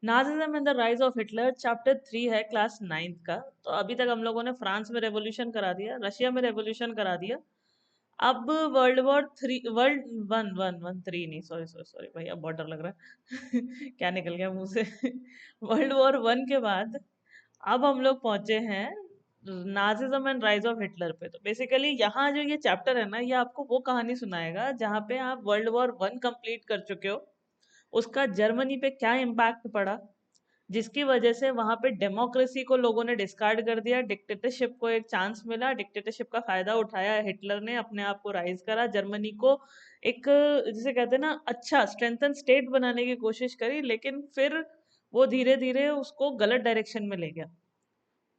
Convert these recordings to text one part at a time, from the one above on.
Nazism and the rise of Hitler chapter 3 है class 9th का। तो अभी तक हम लोगों ने फ्रांस में रेवोल्यूशन करा दिया, रशिया में रेवोल्यूशन करा दिया। अब वर्ल्ड वॉर 3, वर्ल्ड 1 1 1 3 नहीं, सॉरी सॉरी सॉरी भाई, अब बहुत डर लग रहा है क्या निकल गया मुंह से वर्ल्ड वॉर 1 के बाद अब हम लोग पहुंचे हैं Nazism and rise of Hitler पे। तो बेसिकली यहाँ जो ये चैप्टर है ना, ये आपको वो कहानी सुनाएगा जहाँ पे आप वर्ल्ड वॉर 1 कंप्लीट कर चुके हो, उसका जर्मनी पे क्या इम्पैक्ट पड़ा, जिसकी वजह से वहां पे डेमोक्रेसी को लोगों ने डिस्कार्ड कर दिया, डिक्टेटरशिप को एक चांस मिला, डिक्टेटरशिप का फायदा उठाया हिटलर ने, अपने आप को राइज करा, जर्मनी को एक जिसे कहते हैं ना अच्छा स्ट्रेंथन स्टेट बनाने की कोशिश करी, लेकिन फिर वो धीरे धीरे उसको गलत डायरेक्शन में ले गया।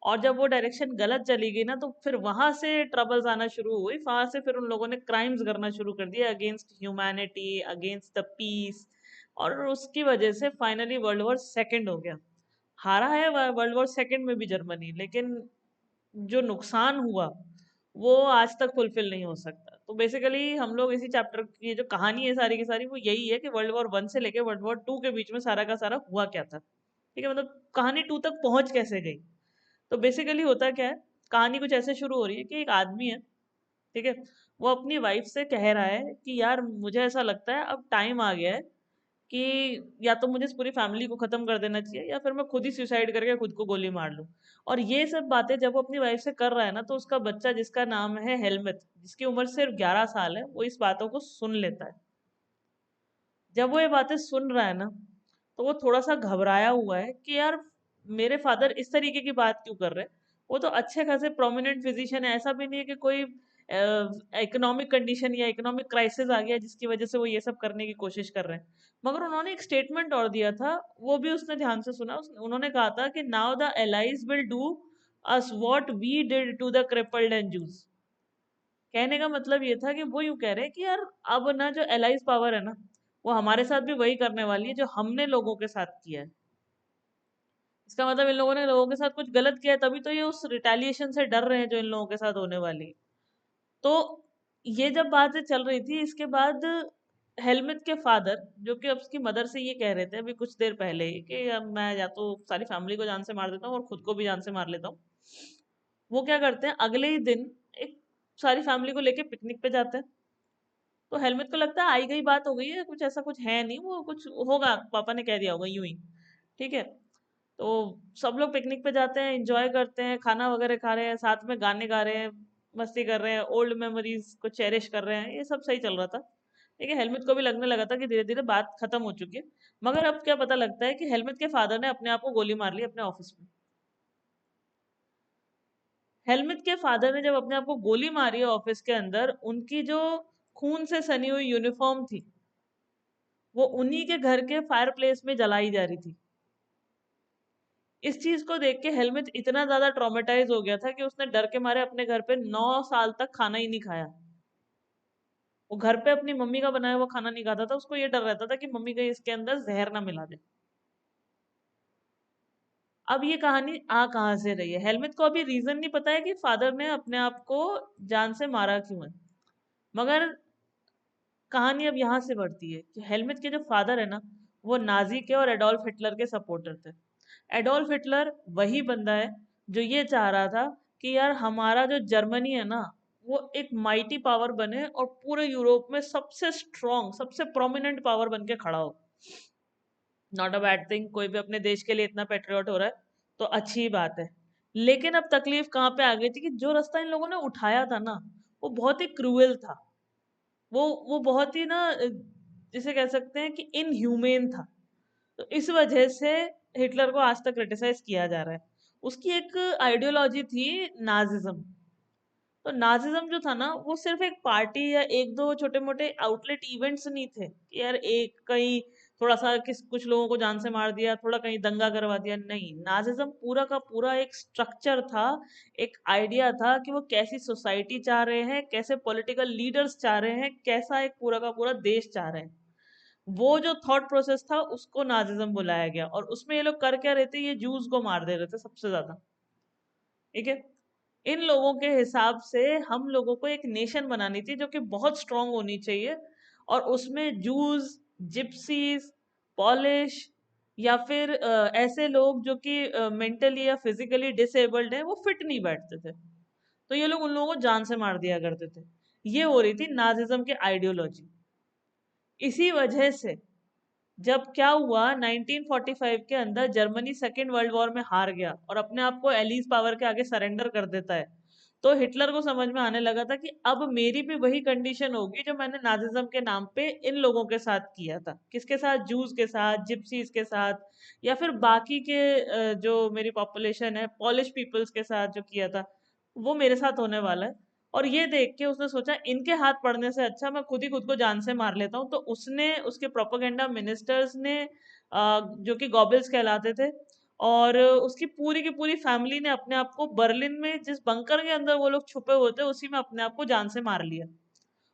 और जब वो डायरेक्शन गलत चली गई ना, तो फिर वहां से ट्रबल्स आना शुरू हुई, वहां से फिर उन लोगों ने क्राइम्स करना शुरू कर दिया against humanity, against the peace. और उसकी वजह से फाइनली वर्ल्ड वॉर 2 हो गया। हारा है वर्ल्ड वॉर 2 में भी जर्मनी, लेकिन जो नुकसान हुआ वो आज तक फुलफिल नहीं हो सकता। तो बेसिकली हम लोग इसी चैप्टर की जो कहानी है सारी की सारी वो यही है कि वर्ल्ड वॉर 1 से लेके वर्ल्ड वॉर 2 के बीच में सारा का सारा हुआ क्या था। ठीक है, मतलब कहानी 2 तक पहुंच कैसे गई। तो बेसिकली होता क्या है, कहानी कुछ ऐसे शुरू हो रही है कि एक आदमी है, ठीक है, वो अपनी वाइफ से कह रहा है कि यार मुझे ऐसा लगता है अब टाइम आ गया है कि या तो मुझे इस पूरी फैमिली को खत्म कर देना चाहिए, या फिर मैं खुद ही सुसाइड करके खुद को गोली मार लूं। और ये सब बातें जब वो अपनी वाइफ से कर रहा है ना, तो उसका बच्चा जिसका नाम है हेलमेट, जिसकी उम्र सिर्फ 11 साल है, वो इस बातों को सुन लेता है। जब वो ये बातें सुन रहा है ना, तो वो थोड़ा सा घबराया हुआ है कि यार मेरे फादर इस तरीके की बात क्यों कर रहे हैं। वो तो अच्छे खासे प्रोमिनेंट फिजिशियन है, ऐसा भी नहीं है कि कोई इकोनॉमिक कंडीशन या इकोनॉमिक क्राइसिस आ गया जिसकी वजह से वो ये सब करने की कोशिश कर रहे हैं। मगर उन्होंने एक स्टेटमेंट और दिया था, वो भी उसने ध्यान से सुना। उन्होंने कहा था कि now the allies will do us what we did to the crippled and Jews. कहने का मतलब ये था कि वो यूं कह रहे हैं कि यार अब ना जो एलाइज पावर है ना, वो हमारे साथ भी वही करने वाली है जो हमने लोगों के साथ किया है। इसका मतलब इन लोगों ने लोगों के साथ कुछ गलत किया है, तभी तो ये उस रिटेलिएशन से डर रहे हैं जो इन लोगों के साथ होने वाली है। तो ये जब बातें चल रही थी, इसके बाद हेलमेट के फादर, जो कि अब उसकी मदर से ये कह रहे थे अभी कुछ देर पहले ही कि अब मैं या तो सारी फैमिली को जान से मार देता हूँ और खुद को भी जान से मार लेता हूँ, वो क्या करते हैं अगले ही दिन एक सारी फैमिली को लेके पिकनिक पे जाते हैं। तो हेलमेट को लगता है आई गई बात हो गई है, कुछ ऐसा कुछ है नहीं, वो कुछ होगा, पापा ने कह दिया होगा यूं ही। ठीक है, तो सब लोग पिकनिक पे जाते हैं, एंजॉय करते हैं, खाना वगैरह खा रहे हैं, साथ में गाने गा रहे हैं, मस्ती कर रहे हैं, ओल्ड मेमोरीज को चेरिश कर रहे हैं, ये सब सही चल रहा था। ठीक है, हेलमेट को भी लगने लगा था कि धीरे धीरे बात खत्म हो चुकी है। मगर अब क्या पता लगता है कि हेलमेट के फादर ने अपने आप को गोली मार ली अपने ऑफिस में। हेलमेट के फादर ने जब अपने आप को गोली मारी है ऑफिस के अंदर, उनकी जो खून से सनी हुई यूनिफॉर्म थी, वो उन्हीं के घर के फायर प्लेस में जलाई जा रही थी। इस चीज को देख के हेलमेट इतना ज्यादा ट्रॉमेटाइज हो गया था कि उसने डर के मारे अपने घर पे 9 साल तक खाना ही नहीं खाया। वो घर पे अपनी मम्मी का बनाया हुआ खाना नहीं खाता था, उसको ये डर रहता था कि मम्मी कहीं इसके अंदर जहर ना मिला दे। अब ये कहानी आ कहाँ से रही है, हेलमेट को अभी रीजन नहीं पता है कि फादर ने अपने आप को जान से मारा क्यों है। मगर कहानी अब यहाँ से बढ़ती है कि हेलमेट के जो फादर है ना, वो नाजी के और एडोल्फ हिटलर के सपोर्टर थे। एडोल्फ हिटलर वही बंदा है जो ये चाह रहा था कि यार हमारा जो जर्मनी है ना, वो एक माइटी पावर बने और पूरे यूरोप में सबसे स्ट्रॉन्ग सबसे प्रोमिनेंट पावर बन के खड़ा हो। नॉट अ बैड थिंग, कोई भी अपने देश के लिए इतना पेट्रियट हो रहा है तो अच्छी बात है। लेकिन अब तकलीफ कहाँ पे आ गई थी कि जो रास्ता इन लोगों ने उठाया था ना, वो बहुत ही क्रूएल था। वो बहुत ही ना जिसे कह सकते हैं कि इनह्यूमेन था। तो इस वजह से हिटलर को आज तक क्रिटिसाइज किया जा रहा है। उसकी एक आइडियोलॉजी थी नाजिज्म। तो नाजिज्म जो था ना, वो सिर्फ एक पार्टी या एक दो छोटे मोटे आउटलेट इवेंट्स नहीं थे कि यार एक कहीं थोड़ा सा किस कुछ लोगों को जान से मार दिया, थोड़ा कहीं दंगा करवा दिया, नहीं। नाजिज्म पूरा का पूरा एक स्ट्रक्चर था, एक आइडिया था कि वो कैसी सोसाइटी चाह रहे हैं, कैसे पॉलिटिकल लीडर्स चाह रहे हैं, कैसा एक पूरा का पूरा देश चाह रहे हैं। वो जो थॉट प्रोसेस था उसको नाजिज्म बुलाया गया। और उसमें ये लोग कर क्या रहे थे, ये जूस को मार दे रहे थे सबसे ज्यादा। ठीक है, इन लोगों के हिसाब से हम लोगों को एक नेशन बनानी थी जो कि बहुत स्ट्रांग होनी चाहिए, और उसमें जूस, जिप्सीज, पॉलिश, या फिर ऐसे लोग जो कि मेंटली या फिजिकली डिसेबल्ड है वो फिट नहीं बैठते थे, तो ये लोग उन लोगों को जान से मार दिया करते थे। ये हो रही थी नाजिज्म की आइडियोलॉजी। इसी वजह से जब क्या हुआ 1945 के अंदर जर्मनी सेकेंड वर्ल्ड वॉर में हार गया और अपने आप को एलीज पावर के आगे सरेंडर कर देता है, तो हिटलर को समझ में आने लगा था कि अब मेरी भी वही कंडीशन होगी जो मैंने नाजिज्म के नाम पे इन लोगों के साथ किया था। किसके साथ? जूस के साथ, जिप्सीज के साथ, या फिर बाकी के जो मेरी पॉपुलेशन है पॉलिश पीपल्स के साथ जो किया था, वो मेरे साथ होने वाला है। और ये देख के उसने सोचा इनके हाथ पड़ने से अच्छा मैं खुद ही खुद को जान से मार लेता हूँ। तो उसने उसके प्रोपेगेंडा मिनिस्टर्स ने जो कि गॉबल्स कहलाते थे, और उसकी पूरी की पूरी फैमिली ने अपने आप को बर्लिन में जिस बंकर के अंदर वो लोग छुपे हुए थे उसी में अपने आप को जान से मार लिया।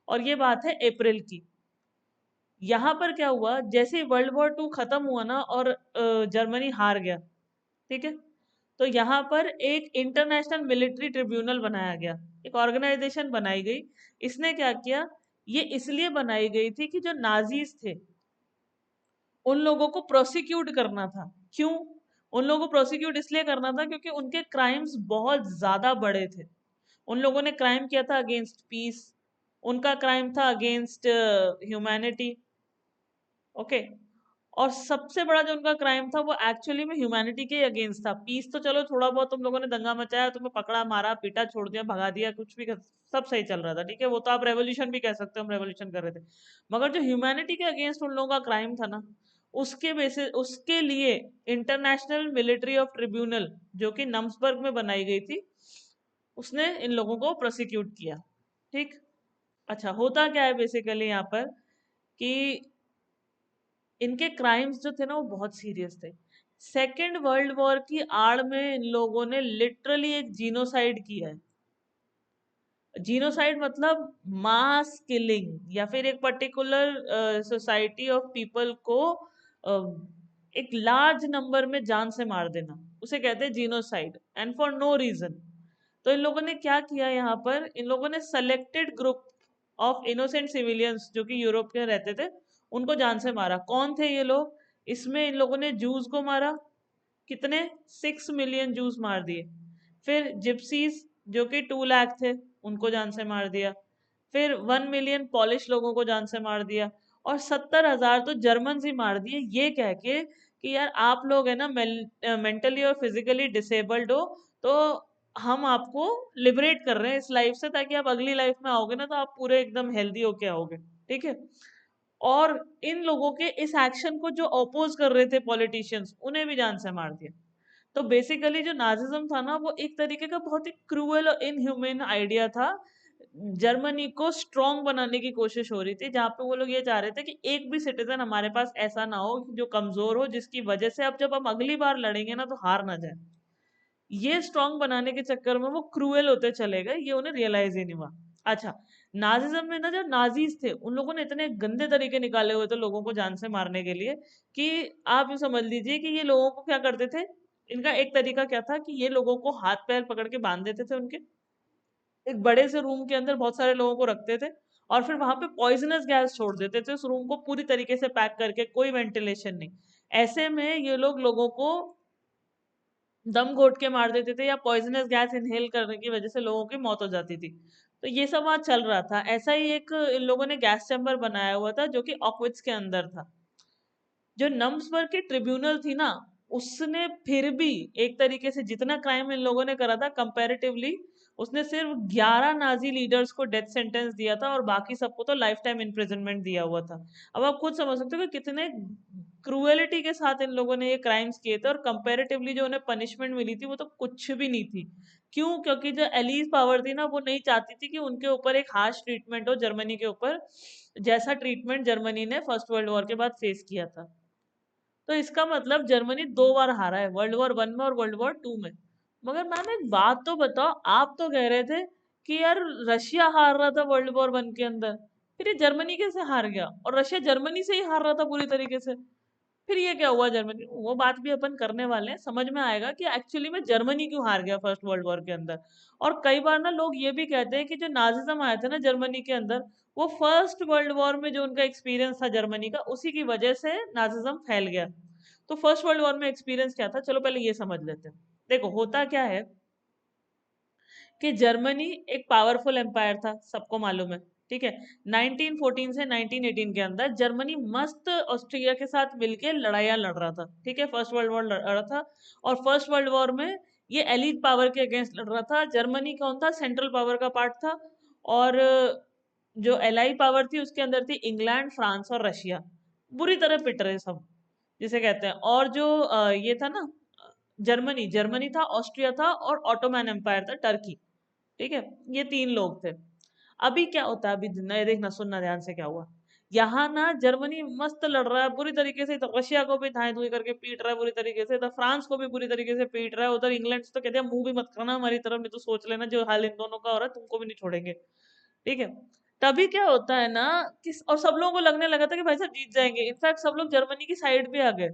और ये बात है अप्रैल की। यहाँ पर क्या हुआ, जैसे ही वर्ल्ड वॉर टू खत्म हुआ ना और जर्मनी हार गया, ठीक है, तो यहाँ पर एक इंटरनेशनल मिलिट्री ट्रिब्यूनल बनाया गया, एक ऑर्गेनाइजेशन बनाई गई। इसने क्या किया, ये इसलिए बनाई गई थी कि जो नाजीज थे उन लोगों को प्रोसिक्यूट करना था। क्यों? उन लोगों को प्रोसिक्यूट इसलिए करना था क्योंकि उनके क्राइम्स बहुत ज्यादा बड़े थे। उन लोगों ने क्राइम किया था अगेंस्ट पीस, उनका क्राइम था अगेंस्ट ह्यूमैनिटी। ओके। और सबसे बड़ा जो उनका क्राइम था वो एक्चुअली में ह्यूमैनिटी के अगेंस्ट था। पीस तो चलो थोड़ा बहुत तुम लोगों ने दंगा मचाया, तुम्हें पकड़ा मारा पीटा छोड़ दिया भगा दिया, कुछ भी सब सही चल रहा था, ठीक है, वो तो आप रेवोल्यूशन भी कह सकते हो, हम रेवोल्यूशन कर रहे थे। मगर जो ह्यूमैनिटी के अगेंस्ट उन लोगों का क्राइम था ना, उसके बेसिस उसके लिए इंटरनेशनल मिलिट्री ऑफ ट्रिब्यूनल जो कि नम्सबर्ग में बनाई गई थी, उसने इन लोगों को प्रोसिक्यूट किया। ठीक। अच्छा, होता क्या है बेसिकली यहाँ पर कि इनके क्राइम्स जो थे ना वो बहुत सीरियस थे। सेकेंड वर्ल्ड वॉर की आड़ में इन लोगों ने लिटरली एक जीनोसाइड किया है। जीनोसाइड मतलब मास किलिंग, या फिर एक पर्टिकुलर सोसाइटी ऑफ पीपल को एक लार्ज नंबर में जान से मार देना, उसे कहते हैं genocide, and for no reason. तो इन लोगों ने क्या किया, यहाँ पर इन लोगों ने selected group of innocent civilians जो कि यूरोप के रहते थे उनको जान से मारा। कौन थे ये लोग? इसमें इन लोगों ने जूस को मारा। कितने? 6 मिलियन जूस मार दिए। फिर जिप्सीज जो कि 2 लाख थे, उनको जान से मार दिया। फिर 1 मिलियन पॉलिश लोगों को जान से मार दिया। और 70,000 तो जर्मन ही मार दिए, ये कह के कि यार आप लोग है ना मेंटली और फिजिकली डिसेबल्ड हो, तो हम आपको लिबरेट कर रहे हैं इस लाइफ से, ताकि आप अगली लाइफ में आओगे ना तो आप पूरे एकदम हेल्दी होके आओगे। ठीक है। और इन लोगों के इस एक्शन को जो अपोज कर रहे थे पॉलिटिशियंस, उन्हें भी जान से मार दिया। तो बेसिकली जो नाजिज्म था ना वो एक तरीके का बहुत ही क्रूअल और इनह्यूमन आइडिया था। जर्मनी को स्ट्रॉन्ग बनाने की कोशिश हो रही थी, जहां पे वो लोग ये चाह रहे थे कि एक भी सिटीजन हमारे पास ऐसा ना हो जो कमजोर हो, जिसकी वजह से अब जब हम अगली बार लड़ेंगे ना तो हार ना जाए। ये स्ट्रॉन्ग बनाने के चक्कर में वो क्रूएल होते चले गए, ये उन्हें रियलाइज ही नहीं हुआ। अच्छा, नाजिज्म में ना जो नाजीज थे उन लोगों ने इतने गंदे तरीके निकाले हुए थे लोगों को जान से मारने के लिए, कि आप ये समझ लीजिए कि ये लोगों को क्या करते थे। इनका एक तरीका क्या था कि ये लोगों को हाथ पैर पकड़ के बांध देते थे उनके, एक बड़े से रूम के अंदर बहुत सारे लोगों को रखते थे, और फिर वहां पे पॉइजनस गैस छोड़ देते थे उस रूम को पूरी तरीके से पैक करके, कोई वेंटिलेशन नहीं। ऐसे में ये लोग लोगों को दम घोट के मार देते थे, या पॉइजनस गैस इनहेल करने की वजह से लोगों की मौत हो जाती थी। तो ये सब वहां चल रहा था। ऐसा ही एक इन लोगों ने गैस चैम्बर बनाया हुआ था जो कि ऑकविट्स के अंदर था। जो नम्सबर्ग की ट्रिब्यूनल थी ना, उसने फिर भी एक तरीके से जितना क्राइम इन लोगों ने करा था कंपैरेटिवली, उसने सिर्फ 11 नाजी लीडर्स को डेथ सेंटेंस दिया था और बाकी सबको तो लाइफ टाइम इम्प्रिजनमेंट दिया हुआ था। अब आप खुद समझ सकते हो कि कितने क्रूएलिटी के साथ इन लोगों ने ये क्राइम्स किए थे, और कंपैरेटिवली जो उन्हें पनिशमेंट मिली थी वो तो कुछ भी नहीं थी। क्यों? क्योंकि जो एलीज पावर थी ना वो नहीं चाहती थी कि उनके ऊपर एक हार्श ट्रीटमेंट हो जर्मनी के ऊपर, जैसा ट्रीटमेंट जर्मनी ने फर्स्ट वर्ल्ड वॉर के बाद फेस किया था। तो इसका मतलब जर्मनी 2 बार हारा है, वर्ल्ड वॉर वन में और वर्ल्ड वॉर टू में। मगर मैम एक बात तो बताओ, आप तो कह रहे थे कि यार रशिया हार रहा था वर्ल्ड वॉर वन के अंदर, फिर ये जर्मनी कैसे हार गया? और रशिया जर्मनी से ही हार रहा था पूरी तरीके से, फिर ये क्या हुआ जर्मनी? वो बात भी अपन करने वाले हैं, समझ में आएगा कि एक्चुअली में जर्मनी क्यों हार गया फर्स्ट वर्ल्ड वॉर के अंदर। और कई बार ना लोग ये भी कहते हैं कि जो नाजिज्म आया था ना जर्मनी के अंदर, वो फर्स्ट वर्ल्ड वॉर में जो उनका एक्सपीरियंस था जर्मनी का, उसी की वजह से नाजिज्म फैल गया। तो फर्स्ट वर्ल्ड वॉर में एक्सपीरियंस क्या था, चलो पहले ये समझ लेते हैं। देखो होता क्या है कि जर्मनी एक पावरफुल एम्पायर था, सबको मालूम है, ठीक है। 1914 से 1918 के अंदर जर्मनी मस्त ऑस्ट्रिया के साथ मिलके लड़ाइयाँ लड़ रहा था, ठीक है, फर्स्ट वर्ल्ड वॉर लड़ रहा था। और फर्स्ट वर्ल्ड वॉर में ये एलीट पावर के अगेंस्ट लड़ रहा था। जर्मनी कौन था, सेंट्रल पावर का पार्ट था। और जो एलाई पावर थी उसके अंदर थी इंग्लैंड, फ्रांस और रशिया, बुरी तरह पिट रहे सब, जिसे कहते हैं। और जो ये था ना, जर्मनी जर्मनी था, ऑस्ट्रिया था और ऑटोमैन एम्पायर था, टर्की, ठीक है। ये तीन लोग थे। अभी क्या होता है, अभी नए देखना सुनना ध्यान से क्या हुआ। यहाँ ना जर्मनी मस्त लड़ रहा है बुरी तरीके से, तो रशिया को भी धाए धुई करके पीट रहा है बुरी तरीके से, तो फ्रांस को भी बुरी तरीके से पीट रहा है। उधर इंग्लैंड से तो कहते हैं मुंह भी मत करना हमारी तरफ, नहीं तो सोच लेना जो हाल इन दोनों का हो रहा है तुमको भी नहीं छोड़ेंगे, ठीक है। तभी क्या होता है ना कि और सब लोगों को लगने लगा था कि भाई साहब जीत जाएंगे। इनफैक्ट सब लोग जर्मनी की साइड पे आ गए,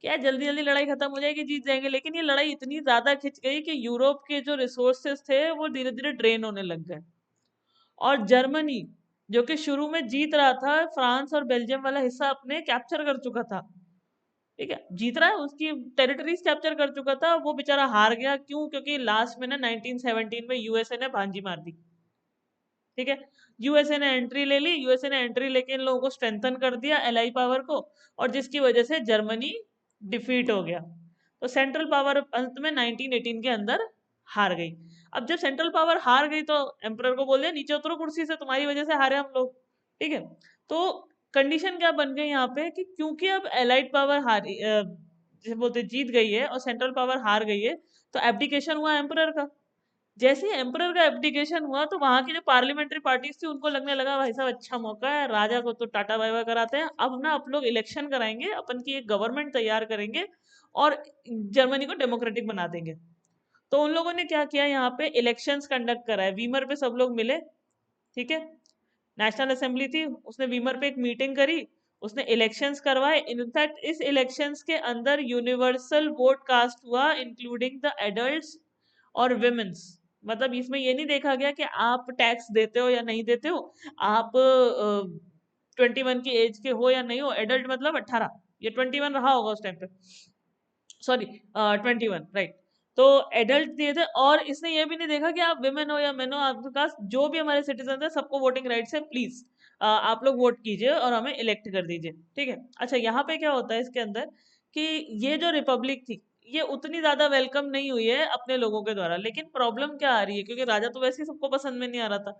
क्या जल्दी जल्दी लड़ाई खत्म हो जाएगी, जीत जाएंगे। लेकिन ये लड़ाई इतनी ज्यादा खिंच गई कि यूरोप के जो रिसोर्सेस थे वो धीरे धीरे ड्रेन होने लग गए। और जर्मनी जो कि शुरू में जीत रहा था, फ्रांस और बेल्जियम वाला हिस्सा अपने कैप्चर कर चुका था, ठीक है, जीत रहा है, उसकी टेरिटरीज कैप्चर कर चुका था, वो बेचारा हार गया। क्यों? क्योंकि लास्ट में ना 1917 में यूएसए ने भांजी मार दी, ठीक है। यूएसए ने एंट्री ले ली, यूएसए ने एंट्री लेके इन लोगों को स्ट्रेंथन कर दिया, एलआई पावर को, और जिसकी वजह से जर्मनी डिफीट हो गया। तो सेंट्रल पावर अंत में 1918 के अंदर हार गई। अब जब सेंट्रल पावर हार गई तो एम्परर को बोल दिया नीचे उतरो कुर्सी से, तुम्हारी वजह से हारे हम लोग, ठीक है। तो कंडीशन क्या बन गई यहाँ पे कि क्योंकि अब एलाइड पावर हारी जैसे बोलते जीत गई है और सेंट्रल पावर हार गई है, तो एब्डिकेशन हुआ एम्परर का। जैसे ही एम्परर का एब्डिकेशन हुआ तो वहां की जो पार्लियामेंट्री पार्टीज थी उनको लगने लगा भाई साहब अच्छा मौका है, राजा को तो टाटा बाय बाय कराते हैं, अब ना आप लोग इलेक्शन कराएंगे, अपन की एक गवर्नमेंट तैयार करेंगे और जर्मनी को डेमोक्रेटिक बना देंगे। तो उन लोगों ने क्या किया, यहाँ पे इलेक्शंस कंडक्ट कराए, वीमर पे सब लोग मिले, ठीक है। नेशनल असेंबली थी, उसने वीमर पे एक मीटिंग करी, उसने इलेक्शंस करवाए। इनफैक्ट इस इलेक्शंस के अंदर यूनिवर्सल वोट कास्ट हुआ, इंक्लूडिंग द एडल्ट्स और विमेन्स। मतलब इसमें ये नहीं देखा गया कि आप टैक्स देते हो या नहीं देते हो, आप 21 की एज के हो या नहीं हो, एडल्ट मतलब 18, ये 21 रहा होगा उस टाइम पे, सॉरी 21, राइट। तो एडल्ट दिए थे, और इसने ये भी नहीं देखा कि आप विमेन हो या मेन हो, आपके पास जो भी हमारे सिटीजन है सबको वोटिंग राइट्स है, प्लीज आप लोग वोट कीजिए और हमें इलेक्ट कर दीजिए, ठीक है। अच्छा यहाँ पे क्या होता है इसके अंदर कि ये जो रिपब्लिक थी ये उतनी ज्यादा वेलकम नहीं हुई है अपने लोगों के द्वारा। लेकिन प्रॉब्लम क्या आ रही है, क्योंकि राजा तो वैसे ही सबको पसंद में नहीं आ रहा था,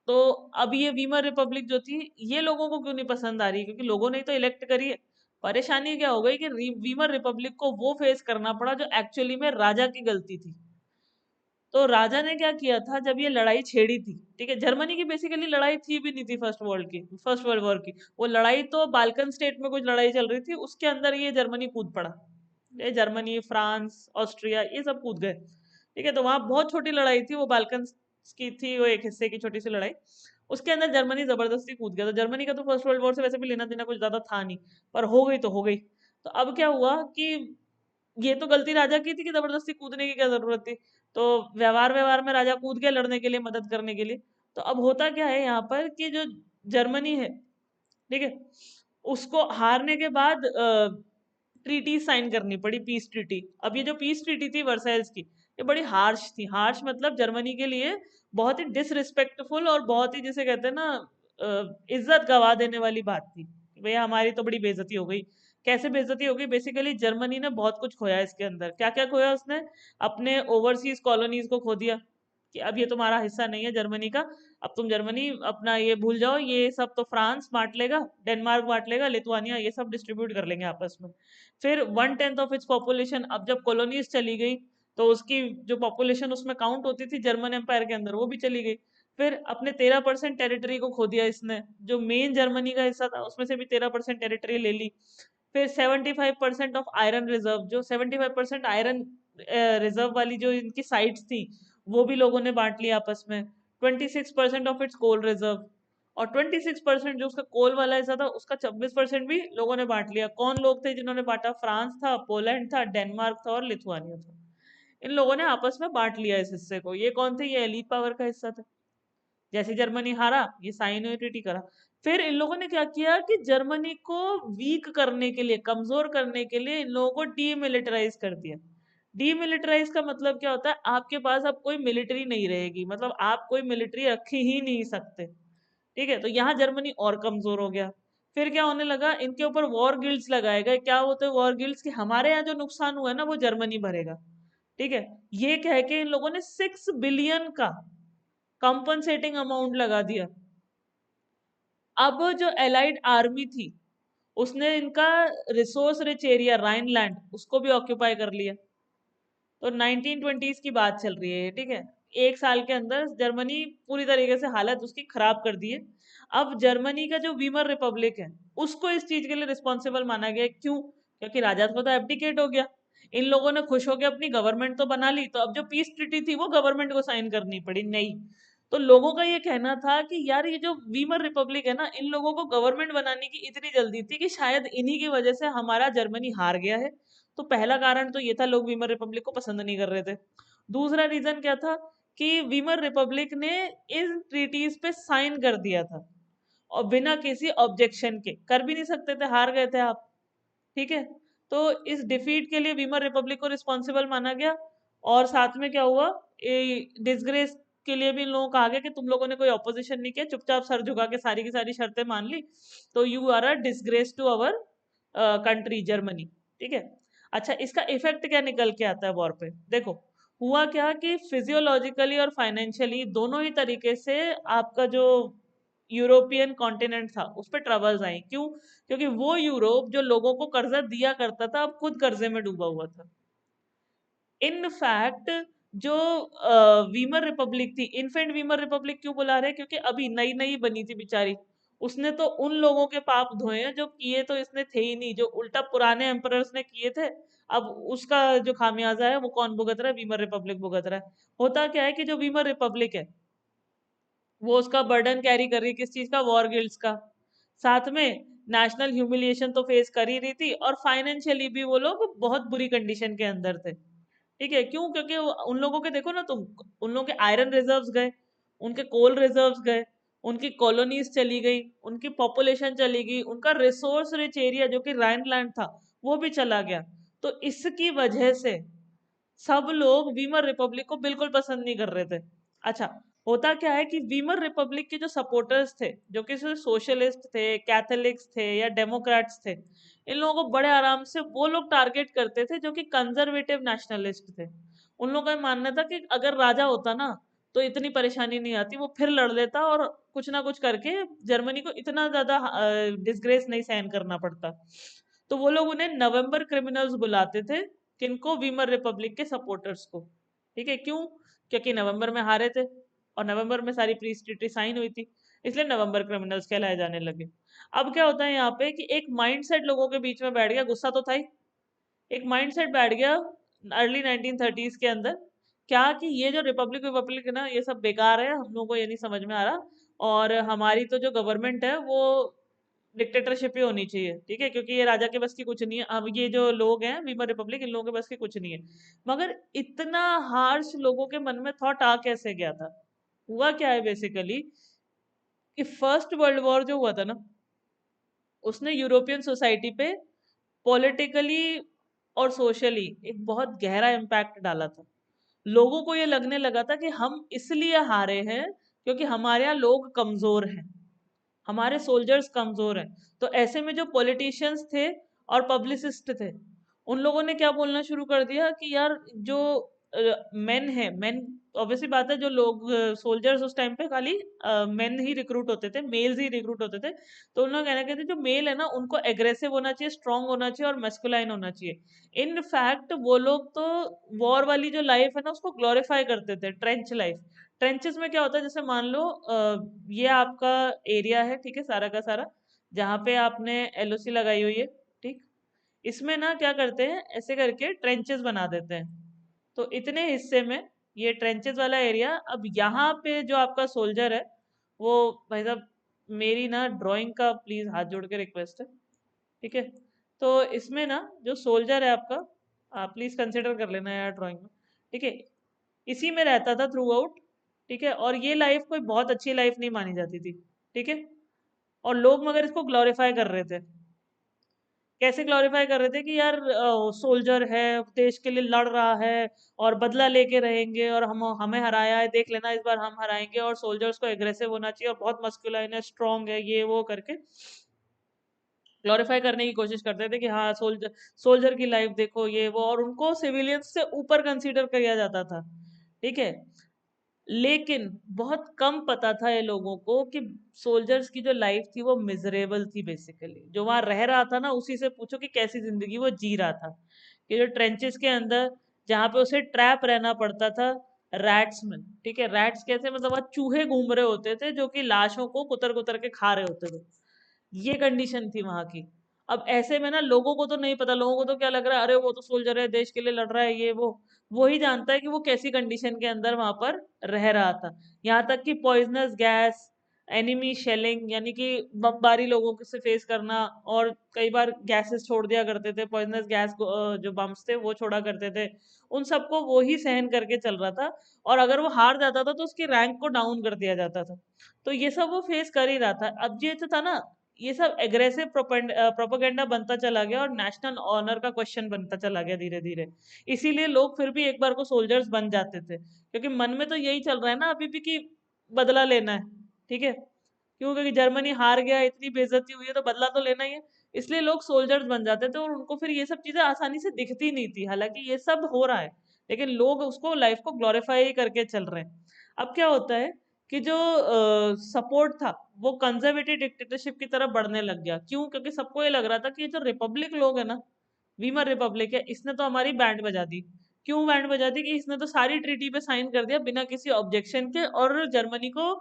तो अब ये वीमर रिपब्लिक जो थी ये लोगों को क्यों नहीं पसंद आ रही, क्योंकि लोगों ने ही तो इलेक्ट करी है। परेशानी क्या हो गई कि वीमर रिपब्लिक को वो फेस करना पड़ा जो एक्चुअली में राजा की गलती थी। तो राजा ने क्या किया था जब ये लड़ाई छेड़ी थी, ठीक है, जर्मनी की बेसिकली लड़ाई थी भी नहीं थी फर्स्ट वर्ल्ड वॉर की, वो लड़ाई तो बाल्कन स्टेट में कुछ लड़ाई चल रही थी, उसके अंदर ये जर्मनी कूद पड़ा, ये जर्मनी, फ्रांस, ऑस्ट्रिया ये सब कूद गए, ठीक है। तो वहां बहुत छोटी लड़ाई थी, वो बाल्कन की थी, वो एक हिस्से की छोटी सी लड़ाई, उसके अंदर जर्मनी जबरदस्ती कूद गया। तो जर्मनी का तो फर्स्ट वर्ल्ड वॉर से वैसे भी लेना देना कुछ ज्यादा था नहीं, पर हो गई तो हो गई। तो अब क्या हुआ कि ये तो गलती राजा की थी कि जबरदस्ती कूदने की क्या जरूरत थी। तो व्यवहार व्यवहार में राजा कूद गया लड़ने के लिए, मदद करने के लिए। तो अब होता क्या है यहाँ पर कि जो जर्मनी है, ठीक है, उसको हारने के बाद ट्रीटी साइन करनी पड़ी, पीस ट्रीटी। अब ये जो पीस ट्रीटी थी वर्साइल्स की, ये बड़ी हार्श थी। हार्श मतलब जर्मनी के लिए बहुत ही डिसरिस्पेक्टफुल और बहुत ही जिसे कहते हैं ना इज्जत गवा देने वाली बात थी कि भैया हमारी तो बड़ी बेइज्जती हो गई। कैसे बेइज्जती हो गई, बेसिकली जर्मनी ने बहुत कुछ खोया इसके अंदर। क्या क्या खोया उसने, अपने ओवरसीज कॉलोनीज को खो दिया कि अब ये तुम्हारा हिस्सा नहीं है जर्मनी का, अब तुम जर्मनी अपना ये भूल जाओ, ये सब तो फ्रांस बांट लेगा, डेनमार्क बांट लेगा, लिथुआनिया ये सब डिस्ट्रीब्यूट कर लेंगे आपस में। फिर 1/10 ऑफ इट्स पॉपुलेशन, अब जब कॉलोनीज चली गई तो उसकी जो पॉपुलेशन उसमें काउंट होती थी जर्मन एम्पायर के अंदर वो भी चली गई। फिर अपने 13% टेरिटरी को खो दिया इसने, जो मेन जर्मनी का हिस्सा था उसमें से भी 13% टेरिटरी ले ली। फिर 75% ऑफ आयरन रिजर्व, जो 75% आयरन रिजर्व वाली जो इनकी साइट्स थी वो भी लोगों ने बांट लिया आपस में। 26% ऑफ इट्स कोल रिजर्व, और 26% जो उसका कोल वाला हिस्सा था उसका 26% भी लोगों ने बांट लिया। कौन लोग थे जिन्होंने बांटा, फ्रांस था, पोलैंड था, डेनमार्क था और लिथुआनिया था। इन लोगों ने आपस में बांट लिया इस हिस्से को। ये कौन थे, ये एलीट पावर का हिस्सा था। जैसे जर्मनी हारा ये साइन ट्रीटी करा। फिर इन लोगों ने क्या किया कि जर्मनी को वीक करने के लिए, कमजोर करने के लिए इन लोगों को डीमिलिटराइज कर दिया। डीमिलिटराइज का मतलब क्या होता है, आपके पास अब कोई मिलिट्री नहीं रहेगी, मतलब आप कोई मिलिट्री रख ही नहीं सकते। ठीक है, तो यहाँ जर्मनी और कमजोर हो गया। फिर क्या होने लगा, इनके ऊपर वॉर गिल्ड्स लगाए गए। क्या होते हैं वॉर गिल्ड्स? कि हमारे यहाँ जो नुकसान हुआ है ना वो जर्मनी भरेगा। ठीक है, ये कह के इन लोगों ने 6 बिलियन का कंपनसेटिंग अमाउंट लगा दिया। अब जो एलाइड आर्मी थी उसने इनका रिसोर्स रिच एरिया राइनलैंड उसको भी ऑक्यूपाई कर लिया। तो 1920s की बात चल रही है, ठीक है। एक साल के अंदर जर्मनी पूरी तरीके से हालत उसकी खराब कर दी है। अब जर्मनी का जो वीमर रिपब्लिक है उसको इस चीज के लिए रिस्पॉन्सिबल माना गया। क्यों? क्योंकि राजा तो एब्डिकेट हो गया। इन लोगों ने खुश होकर अपनी गवर्नमेंट तो बना ली, तो अब जो पीस ट्रीटी थी वो गवर्नमेंट को साइन करनी पड़ी नहीं। तो लोगों का ये कहना था कि यार ये जो वीमर रिपब्लिक है ना, इन लोगों को गवर्नमेंट बनाने की इतनी जल्दी थी कि शायद इन्हीं की वजह से हमारा जर्मनी हार गया है। तो पहला कारण तो ये था, लोग वीमर रिपब्लिक को पसंद नहीं कर रहे थे। दूसरा रीजन क्या था कि वीमर रिपब्लिक ने इन ट्रीटीज पे साइन कर दिया था और बिना किसी ऑब्जेक्शन के। कर भी नहीं सकते थे, हार गए थे आप। ठीक है, तो इस डिफीट के लिए वीमर रिपब्लिक को रिस्पॉन्सिबल माना गया। और साथ में क्या हुआ, डिसग्रेस के लिए भी इन लोगों को कहा गया कि तुम लोगों ने कोई ऑपोजिशन नहीं किया, चुपचाप सर झुका के सारी की सारी शर्तें मान ली, तो you are a disgrace to our country Germany. ठीक है। अच्छा, इसका इफेक्ट क्या निकल के आता है वॉर पे? देखो, हुआ क्या कि फिजियोलॉजिकली और फाइनेंशियली दोनों ही तरीके से आपका जो यूरोपियन कॉन्टिनेंट था उस पर ट्रबल्स आई। क्यों? क्योंकि वो यूरोप जो लोगों को कर्जा दिया करता था अब खुद कर्जे में डूबा हुआ था। इन फैक्ट जो वीमर रिपब्लिक थी, इन्फेंट वीमर रिपब्लिक क्यों बुला रहे हैं? क्योंकि अभी नई नई बनी थी बेचारी। उसने तो उन लोगों के पाप धोए हैं जो किए तो इसने थे ही नहीं, जो उल्टा पुराने एम्परर्स ने किए थे। अब उसका जो खामियाजा है वो कौन भुगत रहा है? वीमर रिपब्लिक भुगत रहा है। होता क्या है कि जो वीमर रिपब्लिक है वो उसका बर्डन कैरी कर रही है, किस चीज का? वॉर गिल्ड्स का। साथ में नेशनल ह्यूमिलिएशन तो फेस कर ही रही थी, और फाइनेंशियली भी वो लोग बहुत बुरी कंडीशन के अंदर थे। ठीक है, क्यों? क्योंकि उन लोगों के देखो ना तुम, उन लोगों के आयरन रिजर्व्स गए, उनके कोल रिजर्व्स गए, उनकी कॉलोनीज चली गई, उनकी पॉपुलेशन चली गई, उनका रिसोर्स रिच एरिया जो कि राइनलैंड था वो भी चला गया। तो इसकी वजह से सब लोग वीमर रिपब्लिक को बिल्कुल पसंद नहीं कर रहे थे। अच्छा, होता क्या है कि वीमर रिपब्लिक के जो सपोर्टर्स थे, जो कि सोशलिस्ट थे, कैथोलिक्स थे या डेमोक्रेट्स थे, इन लोगों को बड़े आराम से वो लोग टारगेट करते थे जो कि कंजर्वेटिव नेशनलिस्ट थे। उन लोगों का मानना था कि अगर राजा होता ना तो इतनी परेशानी नहीं आती, वो फिर लड़ लेता और कुछ ना कुछ करके जर्मनी को इतना ज्यादा डिसग्रेस नहीं सहन करना पड़ता। तो वो लोग उन्हें नवंबर क्रिमिनल्स बुलाते थे, किनको? वीमर रिपब्लिक के सपोर्टर्स को। ठीक है, क्यों? क्योंकि नवंबर में हारे थे और नवंबर में सारी पीस ट्रीटी साइन हुई थी, इसलिए नवंबर क्रिमिनल्स कहलाए जाने लगे। अब क्या होता है यहाँ पे कि एक माइंडसेट लोगों के बीच में बैठ गया, गुस्सा तो था ही, एक माइंडसेट बैठ गया अर्ली 1930s के अंदर, क्या कि ये जो रिपब्लिक रिपब्लिक है ना ये सब बेकार है, हम लोगों को ये नहीं समझ में आ रहा, और हमारी तो जो गवर्नमेंट है वो डिक्टेटरशिप ही होनी चाहिए। ठीक है, क्योंकि ये राजा के बस की कुछ नहीं है, अब ये जो लोग हैं वीमर रिपब्लिक, इन लोगों के बस की कुछ नहीं है। मगर इतना हार्श लोगों के मन में थॉट आ कैसे गया था? हुआ क्या है बेसिकली कि फर्स्ट वर्ल्ड वॉर जो हुआ था ना, उसने यूरोपियन सोसाइटी पे पॉलिटिकली और सोशली एक बहुत गहरा इम्पैक्ट डाला था। लोगों को ये लगने लगा था कि हम इसलिए हारे हैं क्योंकि हमारे यहाँ लोग कमजोर हैं, हमारे सोल्जर्स कमजोर हैं। तो ऐसे में जो पॉलिटिशियंस थे और पब्लिसिस्ट थे, उन लोगों ने क्या बोलना शुरू कर दिया कि यार जो मेन है, मेन ऑब्वियसली बात है, जो लोग सोल्जर्स उस टाइम पे खाली मेन ही रिक्रूट होते थे, मेल्स ही रिक्रूट होते थे। तो उन लोग कहना कहते जो मेल है ना उनको एग्रेसिव होना चाहिए, स्ट्रांग होना चाहिए और मेस्कुलाइन होना चाहिए। इन फैक्ट वो लोग तो वॉर वाली जो लाइफ है ना उसको ग्लोरीफाई करते थे, ट्रेंच लाइफ। ट्रेंचेस में क्या होता है, जैसे मान लो ये आपका एरिया है, ठीक है, सारा का सारा, जहाँ पे आपने एलओसी लगाई हुई है। ठीक, इसमें ना क्या करते हैं, ऐसे करके ट्रेंचेस बना देते हैं। तो इतने हिस्से में ये ट्रेंचेस वाला एरिया, अब यहाँ पे जो आपका सोल्जर है वो, भाई साहब मेरी ना ड्राइंग का प्लीज हाथ जोड़ के रिक्वेस्ट है। ठीक है, तो इसमें ना जो सोल्जर है आपका, आप प्लीज कंसिडर कर लेना यार ड्राइंग में। ठीक है, इसी में रहता था थ्रू आउट। ठीक है, और ये लाइफ कोई बहुत अच्छी लाइफ नहीं मानी जाती थी। ठीक है, और लोग मगर इसको ग्लोरीफाई कर रहे थे। कैसे ग्लोरीफाई कर रहे थे कि यार सोल्जर है, देश के लिए लड़ रहा है और बदला लेके रहेंगे, और हम हमें हराया है, देख लेना इस बार हम हराएंगे, और सोल्जर्स को एग्रेसिव होना चाहिए और बहुत मस्कुलाइन है, स्ट्रांग है, ये वो करके ग्लोरीफाई करने की कोशिश करते थे कि हाँ सोल्जर, सोल्जर की लाइफ देखो ये वो, और उनको सिविलियंस से ऊपर कंसीडर किया जाता था। ठीक है, लेकिन बहुत कम पता था ये लोगों को कि सोल्जर्स की जो लाइफ थी वो मिजरेबल थी। बेसिकली जो वहां रह रहा था ना, उसी से पूछो कि कैसी जिंदगी वो जी रहा था। कि जो ट्रेंचेस के अंदर जहाँ पे उसे ट्रैप रहना पड़ता था रैट्स में। ठीक है, रैट्स कैसे, मतलब वहाँ चूहे घूम रहे होते थे जो कि लाशों को कुतर कुतर के खा रहे होते थे। ये कंडीशन थी वहां की। अब ऐसे में ना लोगों को तो नहीं पता, लोगों को तो क्या लग रहा है, अरे वो तो सोल्जर है, देश के लिए लड़ रहा है, ये वो ही जानता है कि वो कैसी कंडीशन के अंदर वहां पर रह रहा था। यहाँ तक कि पॉइजनस गैस, एनिमी शेलिंग, यानी कि बमबारी लोगों से फेस करना, और कई बार गैसेस छोड़ दिया करते थे, पॉइजनस गैस जो बम्स थे वो छोड़ा करते थे। उन सबको वो ही सहन करके चल रहा था, और अगर वो हार जाता था तो उसकी रैंक को डाउन कर दिया जाता था। तो ये सब वो फेस कर ही रहा था। अब ये तो था ना, ये सब एग्रेसिव प्रोपेगेंडा बनता चला गया और नेशनल ऑनर का क्वेश्चन बनता चला गया धीरे धीरे। इसीलिए लोग फिर भी एक बार को सोल्जर्स बन जाते थे, क्योंकि मन में तो यही चल रहा है ना अभी भी कि बदला लेना है। ठीक है, क्यों, क्योंकि जर्मनी हार गया, इतनी बेइज्जती हुई है, तो बदला तो लेना ही है। इसलिए लोग सोल्जर्स बन जाते थे, और उनको फिर ये सब चीजें आसानी से दिखती नहीं थी, हालांकि ये सब हो रहा है, लेकिन लोग उसको लाइफ को ग्लोरीफाई करके चल रहे हैं। अब क्या होता है कि जो सपोर्ट था वो कंजर्वेटिव डिक्टेटरशिप की तरफ बढ़ने लग गया। क्यों, क्योंकि सबको ये लग रहा था कि ये जो रिपब्लिक लोग है ना, वीमर रिपब्लिक है, इसने तो हमारी बैंड बजा दी। क्यों बैंड बजा दी, कि इसने तो सारी ट्रीटी पे साइन कर दिया बिना किसी ऑब्जेक्शन के, और जर्मनी को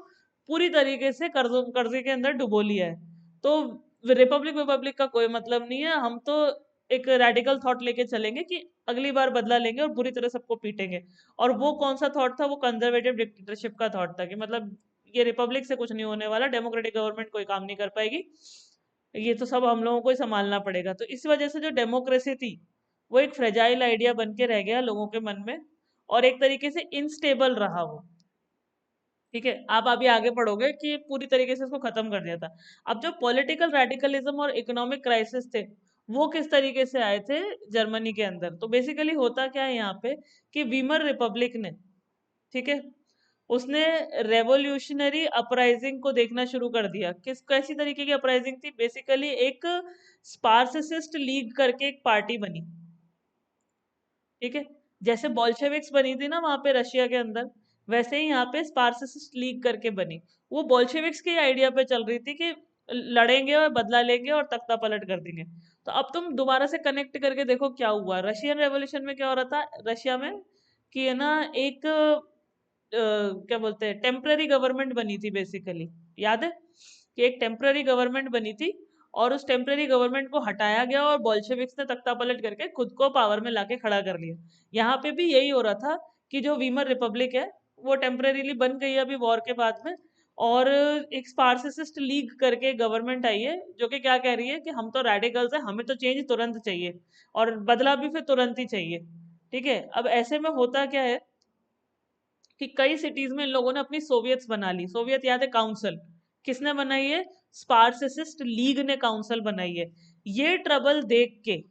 पूरी तरीके से कर्जे के अंदर डुबो लिया है। तो रिपब्लिक रिपब्लिक का कोई मतलब नहीं है, हम तो एक रेडिकल थॉट लेके चलेंगे कि अगली बार बदला लेंगे और बुरी तरह सबको पीटेंगे। और वो कौन सा थॉट था, वो कंजर्वेटिव डिक्टेटरशिप का थॉट था, कि मतलब ये रिपब्लिक से कुछ नहीं होने वाला, डेमोक्रेटिक गवर्नमेंट कोई काम नहीं कर पाएगी, ये तो सब हम लोगों को ही संभालना पड़ेगा। तो इस वजह से जो डेमोक्रेसी थी वो एक फ्रेजाइल आइडिया बन के रह गया लोगों के मन में, और एक तरीके से इनस्टेबल रहा वो। ठीक है, आप अभी आगे पढ़ोगे कि पूरी तरीके से इसको खत्म कर दिया था। अब जो पॉलिटिकल रेडिकलिज्म और इकोनॉमिक क्राइसिस थे, वो किस तरीके से आए थे जर्मनी के अंदर, तो बेसिकली होता क्या है यहाँ पे कि वीमर रिपब्लिक ने, ठीक है, उसने रेवोल्यूशनरी अपराइजिंग को देखना शुरू कर दिया। कैसी तरीके की अपराइजिंग थी, बेसिकली एक स्पार्सिस्ट लीग करके एक पार्टी बनी। ठीक है, जैसे बॉल्शेविक्स बनी थी ना वहां पे रशिया के अंदर, वैसे ही यहाँ पे स्पार्सिस्ट लीग करके बनी। वो बॉल्शेविक्स के आइडिया पे चल रही थी कि लड़ेंगे और बदला लेंगे और तख्ता पलट कर देंगे। तो अब तुम दोबारा से कनेक्ट करके देखो क्या हुआ रशियन रेवोल्यूशन में, क्या हो रहा था रशिया में, कि है ना एक क्या बोलते हैं, टेम्पररी गवर्नमेंट बनी थी बेसिकली। याद है कि एक टेम्पररी गवर्नमेंट बनी थी, और उस टेम्पररी गवर्नमेंट को हटाया गया और बोल्शेविक्स ने तख्ता पलट करके खुद को पावर में लाके खड़ा कर लिया। यहाँ पे भी यही हो रहा था कि जो वीमर रिपब्लिक है वो टेम्परेरीली बन गई है अभी वॉर के बाद में, और एक स्पार्सिस्ट लीग करके गवर्नमेंट आई है जो कि क्या कह रही है कि हम तो रेडिकल्स हैं, हमें तो चेंज तुरंत चाहिए, और बदला भी फिर तुरंत ही चाहिए। ठीक है, अब ऐसे में होता क्या है कि कई सिटीज में इन लोगों ने अपनी सोवियत्स बना ली। सोवियत याद है, काउंसिल किसने बनाई है, स्पार्सिस्ट लीग ने काउंसिल बनाई है। ये ट्रबल देख के,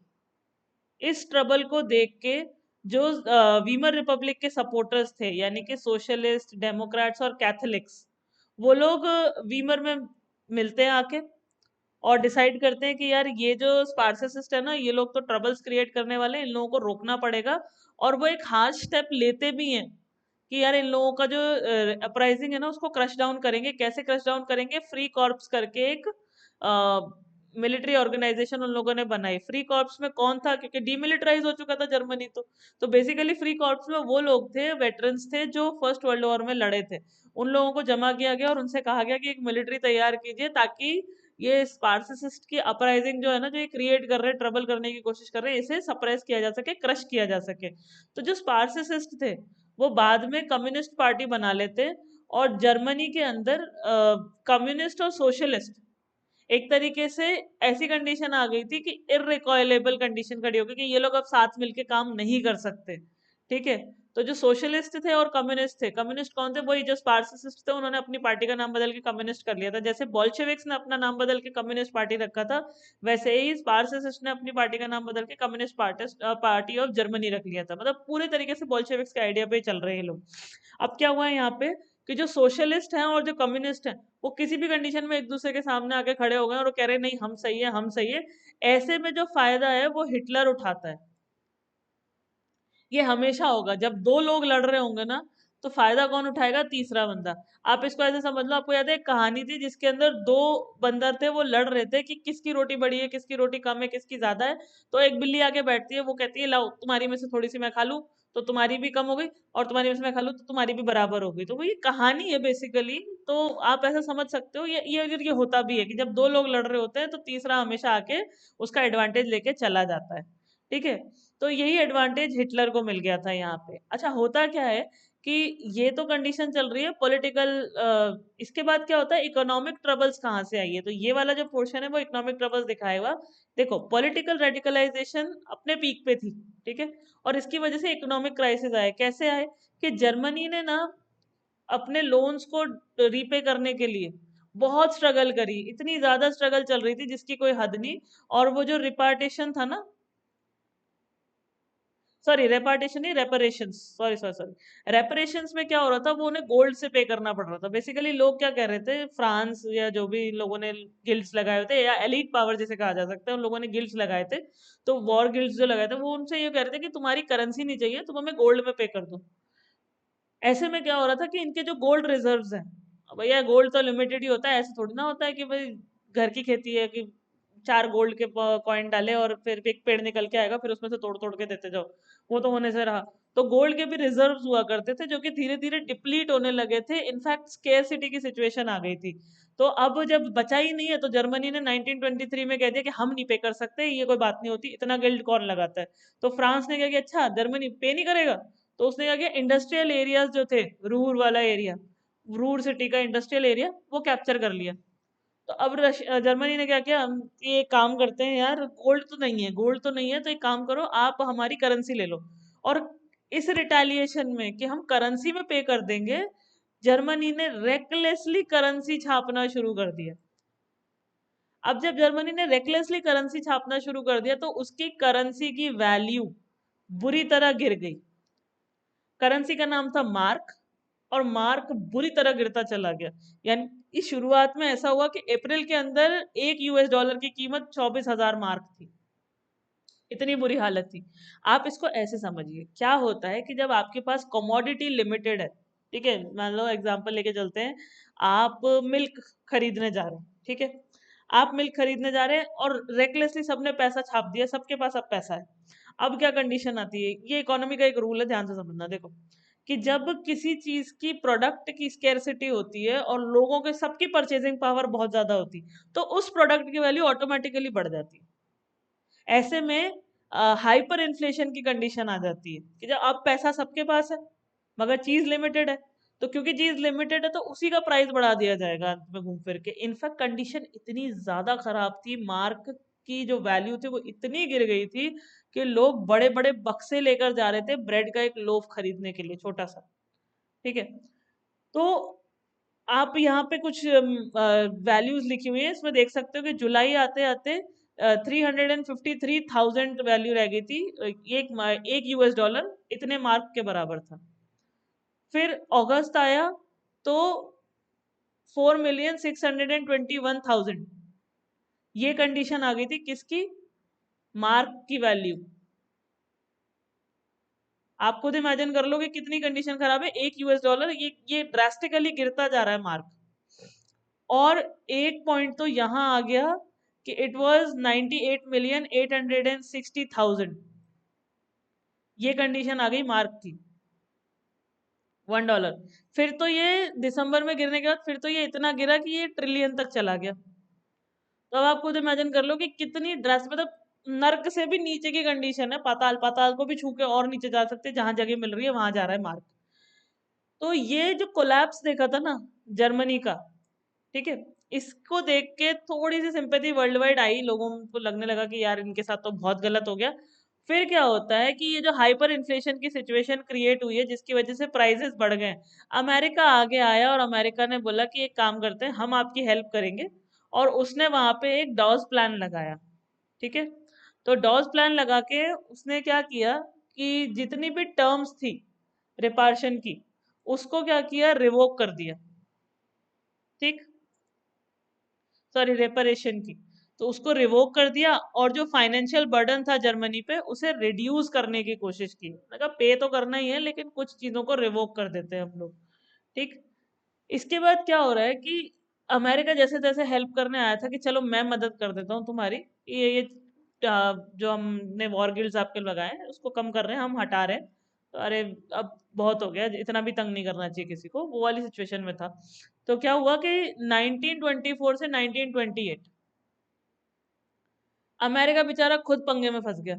इस ट्रबल को देख के जो वीमर रिपब्लिक के सपोर्टर्स थे, यानी कि सोशलिस्ट, डेमोक्रेट्स और कैथोलिक्स, वो लोग वीमर में मिलते हैं आके, और डिसाइड करते हैं कि यार ये जो स्पार्सिस्ट है ना, ये लोग तो ट्रबल्स क्रिएट करने वाले हैं, इन लोगों को रोकना पड़ेगा। और वो एक हार्श स्टेप लेते भी हैं कि यार इन लोगों का जो अपराइजिंग है ना उसको क्रश डाउन करेंगे। कैसे क्रश डाउन करेंगे, फ्री कॉर्प्स करके एक मिलिट्री ऑर्गेनाइजेशन उन लोगों ने बनाई। फ्री कॉर्प्स में कौन था, क्योंकि डीमिलिटराइज हो चुका था जर्मनी, तो बेसिकली फ्री कॉर्प्स में वो लोग थे, वेटरन्स थे जो फर्स्ट वर्ल्ड वॉर में लड़े थे। उन लोगों को जमा किया गया और उनसे कहा गया कि एक मिलिट्री तैयार कीजिए, ताकि ये स्पार्सिस्ट की अपराइजिंग जो है ना, जो ये क्रिएट कर रहे हैं, ट्रबल करने की कोशिश कर रहे हैं, इसे सप्रेस किया जा सके, क्रश किया जा सके। तो जो स्पार्सिस्ट थे वो बाद में कम्युनिस्ट पार्टी बना लेते, और जर्मनी के अंदर कम्युनिस्ट और सोशलिस्ट एक तरीके से ऐसी कंडीशन आ गई थी कि इररिकॉयलेबल कंडीशन खड़ी हो गई कि ये लोग अब साथ मिलके काम नहीं कर सकते। ठीक है। तो जो सोशलिस्ट थे और कम्युनिस्ट थे, कम्युनिस्ट कौन थे? वही जो स्पार्सिस्ट थे, उन्होंने अपनी पार्टी का नाम बदल के कम्युनिस्ट कर लिया था। जैसे बोल्शेविक्स ने अपना नाम बदल के कम्युनिस्ट पार्टी रखा था, वैसे ही स्पार्सिस्ट ने अपनी पार्टी का नाम बदल के कम्युनिस्ट पार्टी ऑफ जर्मनी रख लिया था। मतलब पूरे तरीके से बोल्शेविक्स के आइडिया पे ही चल रहे हैं ये लोग। अब क्या हुआ है यहाँ पे कि जो सोशलिस्ट हैं और जो कम्युनिस्ट हैं, वो किसी भी कंडीशन में एक दूसरे के सामने आके खड़े हो गए और वो कह रहे हैं नहीं हम सही है, हम सही है। ऐसे में जो फायदा है वो हिटलर उठाता है। ये हमेशा होगा, जब दो लोग लड़ रहे होंगे ना, तो फायदा कौन उठाएगा? तीसरा बंदा। आप इसको ऐसे समझ लो, आपको याद है एक कहानी थी जिसके अंदर दो बंदर थे, वो लड़ रहे थे कि किसकी रोटी बड़ी है, किसकी रोटी कम है, किसकी ज्यादा है। तो एक बिल्ली आके बैठती है, वो कहती है लाओ तुम्हारी में से थोड़ी सी मैं खा लूं, तो तुम्हारी भी कम हो गई, और तुम्हारी में से मैं खा लूं तो तुम्हारी भी बराबर हो गई। तो वो ये कहानी है बेसिकली। तो आप ऐसा समझ सकते हो, ये होता भी है कि जब दो लोग लड़ रहे होते हैं तो तीसरा हमेशा आके उसका एडवांटेज लेके चला जाता है। ठीक है। तो यही एडवांटेज हिटलर को मिल गया था यहाँ पे। अच्छा, होता क्या है कि ये तो कंडीशन चल रही है पॉलिटिकल। इसके बाद क्या होता है, इकोनॉमिक ट्रबल्स कहाँ से आई है? तो ये वाला जो पोर्शन है वो इकोनॉमिक ट्रबल्स दिखाएगा। देखो, पॉलिटिकल रेडिकलाइजेशन अपने पीक पे थी, ठीक है, और इसकी वजह से इकोनॉमिक क्राइसिस आए। कैसे आए? कि जर्मनी ने ना अपने लोन्स को रीपे करने के लिए बहुत स्ट्रगल करी, इतनी ज्यादा स्ट्रगल चल रही थी जिसकी कोई हद नहीं। और वो जो रिपार्टीशन था ना, सॉरी रेपार्टीशन नहीं, reparations, sorry sorry sorry, reparations में क्या हो रहा था, वो उन्हें गोल्ड से पे करना पड़ रहा था। बेसिकली लोग क्या कह रहे थे, फ्रांस या जो भी लोगों ने गिल्ड्स लगाए हुए थे, या एलीट पावर जिसे कहा जा सकता है, उन लोगों ने गिल्ड्स लगाए थे। तो वॉर गिल्ड्स जो लगाए थे वो उनसे ये कह रहे थे कि तुम्हारी करेंसी नहीं चाहिए, तुम हमें गोल्ड में पे कर दो। ऐसे में क्या हो रहा था कि इनके जो गोल्ड रिजर्व्स हैं, अब भैया गोल्ड तो लिमिटेड ही होता है, ऐसे थोड़ी ना होता है कि भाई घर की खेती है कि चार गोल्ड के कॉइन डाले और फिर एक पेड़ निकल के आएगा, फिर उसमें से तोड़ तोड़ के देते जाओ। वो तो होने से रहा। तो गोल्ड के भी रिजर्व्स हुआ करते थे जो कि धीरे धीरे डिप्लीट होने लगे थे, इनफैक्ट स्केर्सिटी की सिचुएशन आ गई थी। तो अब जब बचा ही नहीं है, तो जर्मनी ने 1923 में कह दिया कि हम नहीं पे कर सकते, ये कोई बात नहीं होती, इतना गिल्ड कौन लगाता है। तो फ्रांस ने क्या किया, अच्छा जर्मनी पे नहीं करेगा, तो उसने क्या किया, इंडस्ट्रियल एरियाज जो थे, रूर वाला एरिया, रूर सिटी का इंडस्ट्रियल एरिया वो कैप्चर कर लिया। तो अब जर्मनी ने क्या किया, हम ये काम करते हैं यार, गोल्ड तो नहीं है, गोल्ड तो नहीं है, तो एक काम करो आप हमारी करेंसी ले लो। और इस रिटेलिएशन में कि हम करेंसी में पे कर देंगे, जर्मनी ने रेकलेसली करेंसी छापना शुरू कर दिया। अब जब जर्मनी ने रेकलेसली करेंसी छापना शुरू कर दिया, तो उसकी करेंसी की वैल्यू बुरी तरह गिर गई। करेंसी का नाम था मार्क, और मार्क बुरी तरह गिरता चला गया। यानी इस शुरुआत में ऐसा हुआ कि अप्रैल के अंदर एक यूएस डॉलर की कीमत 24,000 मार्क थी। इतनी बुरी हालत थी। आप इसको ऐसे समझिए, क्या होता है कि जब आपके पास कमोडिटी लिमिटेड है, ठीक है, मान लो एग्जांपल लेके चलते हैं, आप मिल्क खरीदने जा रहे हैं, ठीक है, आप मिल्क खरीदने जा रहे हैं और रेकलेसली सबने पैसा छाप दिया, सबके पास अब पैसा है। अब क्या कंडीशन आती है, ये इकोनॉमी का एक रूल है, ध्यान से समझना। देखो कि जब किसी चीज की प्रोडक्ट की स्केर्सिटी होती है और लोगों के सबकी परचेजिंग पावर बहुत ज्यादा होती, तो उस प्रोडक्ट की वैल्यू ऑटोमेटिकली बढ़ जाती है। ऐसे में हाइपर इन्फ्लेशन की कंडीशन आ जाती है कि जब अब पैसा सबके पास है मगर चीज लिमिटेड है, तो क्योंकि चीज लिमिटेड है तो उसी का प्राइस बढ़ा दिया जाएगा अंत में घूम फिर के। इनफैक्ट कंडीशन इतनी ज्यादा खराब थी, मार्क की जो वैल्यू थी वो इतनी गिर गई थी कि लोग बड़े बड़े बक्से लेकर जा रहे थे ब्रेड का एक लोफ खरीदने के लिए, छोटा सा। ठीक है। तो आप यहाँ पे कुछ वैल्यूज लिखी हुई है, इसमें देख सकते हो कि जुलाई आते आते 353,000 वैल्यू रह गई थी। एक यूएस डॉलर इतने मार्क के बराबर था। फिर अगस्त आया तो 4,621,000, ये कंडीशन आ गई थी किसकी? मार्क की वैल्यू। आप खुद इमेजिन कर लो कि कितनी कंडीशन खराब है, एक यूएस डॉलर, ये ड्रास्टिकली गिरता जा रहा है मार्क। और एक पॉइंट तो यहां आ गया कि इट वाज 98,860,000, ये कंडीशन आ गई मार्क की, $1। फिर तो ये दिसंबर में गिरने के बाद फिर तो ये इतना गिरा कि ये ट्रिलियन तक चला गया। तो अब आप खुद इमेजिन कर लो कि कितनी ड्रेस, मतलब नर्क से भी नीचे की कंडीशन है, पाताल, पाताल को भी छू के और नीचे जा सकते, जहां जगह मिल रही है वहां जा रहा है मार्क। तो ये जो कोलैप्स देखा था ना जर्मनी का, ठीक है, इसको देख के थोड़ी सी सिंपैथी वर्ल्ड वाइड आई, लोगों को लगने लगा कि यार इनके साथ तो बहुत गलत हो गया। फिर क्या होता है कि ये जो हाइपर इन्फ्लेशन की सिचुएशन क्रिएट हुई है जिसकी वजह से प्राइसेस बढ़ गए, अमेरिका आगे आया और अमेरिका ने बोला कि एक काम करते हैं, हम आपकी हेल्प करेंगे। और उसने वहां पे एक डॉज प्लान लगाया। ठीक है। तो डॉज प्लान लगा के उसने क्या किया कि जितनी भी टर्म्स थी रिपार्शन की, उसको क्या किया, रिवोक कर दिया। ठीक। सॉरी, रेपरेशन की। तो उसको रिवोक कर दिया और जो फाइनेंशियल बर्डन था जर्मनी पे उसे रिड्यूस करने की कोशिश की। लगा पे तो करना ही है लेकिन कुछ चीजों को रिवोक कर देते हैं हम लोग। ठीक। इसके बाद क्या हो रहा है कि अमेरिका जैसे तैसे हेल्प करने आया था कि चलो मैं मदद कर देता हूँ तुम्हारी, ये जो हमने वॉर गिल्ड्स आपके लगाए हैं उसको कम कर रहे हैं, हम हटा रहे हैं। तो अरे अब बहुत हो गया, इतना भी तंग नहीं करना चाहिए किसी को, वो वाली सिचुएशन में था। तो क्या हुआ कि 1924 से 1928 अमेरिका बेचारा खुद पंगे में फंस गया।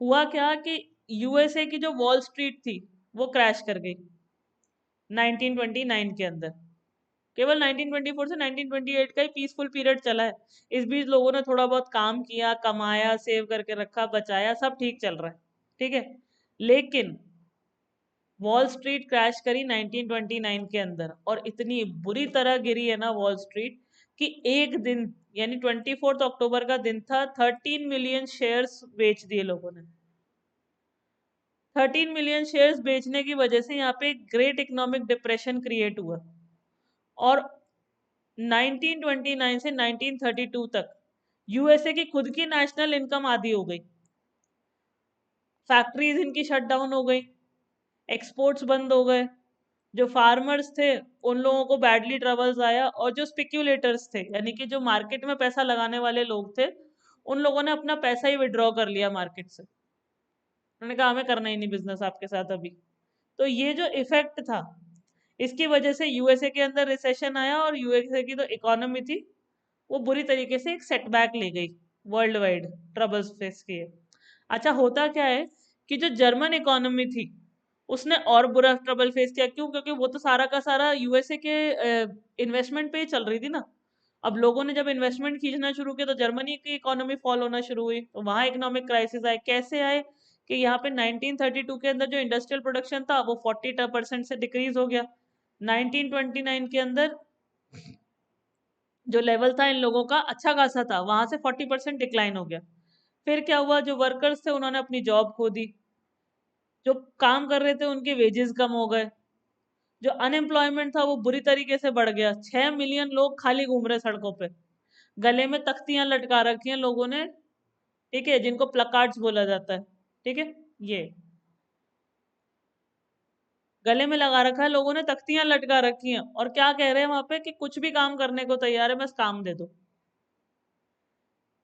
हुआ क्या कि यूएसए की जो वॉल स्ट्रीट थी वो क्रैश कर गई 1929 के अंदर। केवल 1924 से 1928 का ही पीसफुल पीरियड चला है। इस बीच लोगों ने थोड़ा बहुत काम किया, कमाया, सेव करके रखा, बचाया, सब ठीक चल रहा है। ठीक है। लेकिन वॉल स्ट्रीट क्रैश करी 1929 के अंदर, और इतनी बुरी तरह गिरी है ना वॉल स्ट्रीट कि एक दिन, यानी 24 अक्टूबर का दिन था, 13 मिलियन शेयर्स बेच दिए लोगों ने। 13 मिलियन शेयर्स बेचने की वजह से यहाँ पे ग्रेट इकोनॉमिक डिप्रेशन क्रिएट हुआ। और 1929 से 1932 तक यूएसए की खुद की नेशनल इनकम आधी हो गई, फैक्ट्रीज इनकी शट डाउन हो गई, एक्सपोर्ट्स बंद हो गए, जो फार्मर्स थे उन लोगों को बैडली ट्रबल्स आया, और जो स्पेक्यूलेटर्स थे यानी कि जो मार्केट में पैसा लगाने वाले लोग थे, उन लोगों ने अपना पैसा ही विड्रॉ कर लिया मार्केट से। उन्होंने कहा हमें करना ही नहीं बिजनेस आपके साथ अभी। तो ये जो इफेक्ट था, इसकी वजह से यूएसए के अंदर रिसेशन आया, और यूएसए की जो इकोनॉमी थी वो बुरी तरीके से एक सेटबैक ले गई, वर्ल्ड वाइड ट्रबल्स फेस किए। अच्छा, होता क्या है कि जो जर्मन इकोनॉमी थी उसने और बुरा ट्रबल फेस किया। क्यों? क्योंकि वो तो सारा का सारा यूएसए के इन्वेस्टमेंट पे ही चल रही थी ना। अब लोगों ने जब इन्वेस्टमेंट खींचना शुरू किया तो जर्मनी की इकोनॉमी फॉल होना शुरू हुई, तो वहां इकोनॉमिक क्राइसिस आए। कैसे आए कि यहाँ पे 1932 के अंदर जो इंडस्ट्रियल प्रोडक्शन था वो 40% से डिक्रीज हो गया। 1929 के अंदर जो लेवल था इन लोगों का अच्छा खासा था, वहां से 40% डिक्लाइन हो गया। फिर क्या हुआ, जो वर्कर्स थे उन्होंने अपनी जॉब खो दी, जो काम कर रहे थे उनके वेजेस कम हो गए, जो अनएम्प्लॉयमेंट था वो बुरी तरीके से बढ़ गया। 6 मिलियन लोग खाली घूम रहे सड़कों पे, गले में तख्तियां लटका रखी हैं लोगों ने। ठीक है, जिनको प्लकार्ड्स बोला जाता है। ठीक है। ये गले में लगा रखा है लोगों ने, तख्तियां लटका रखी हैं, और क्या कह रहे हैं वहां पे कि कुछ भी काम करने को तैयार है, बस काम दे दो।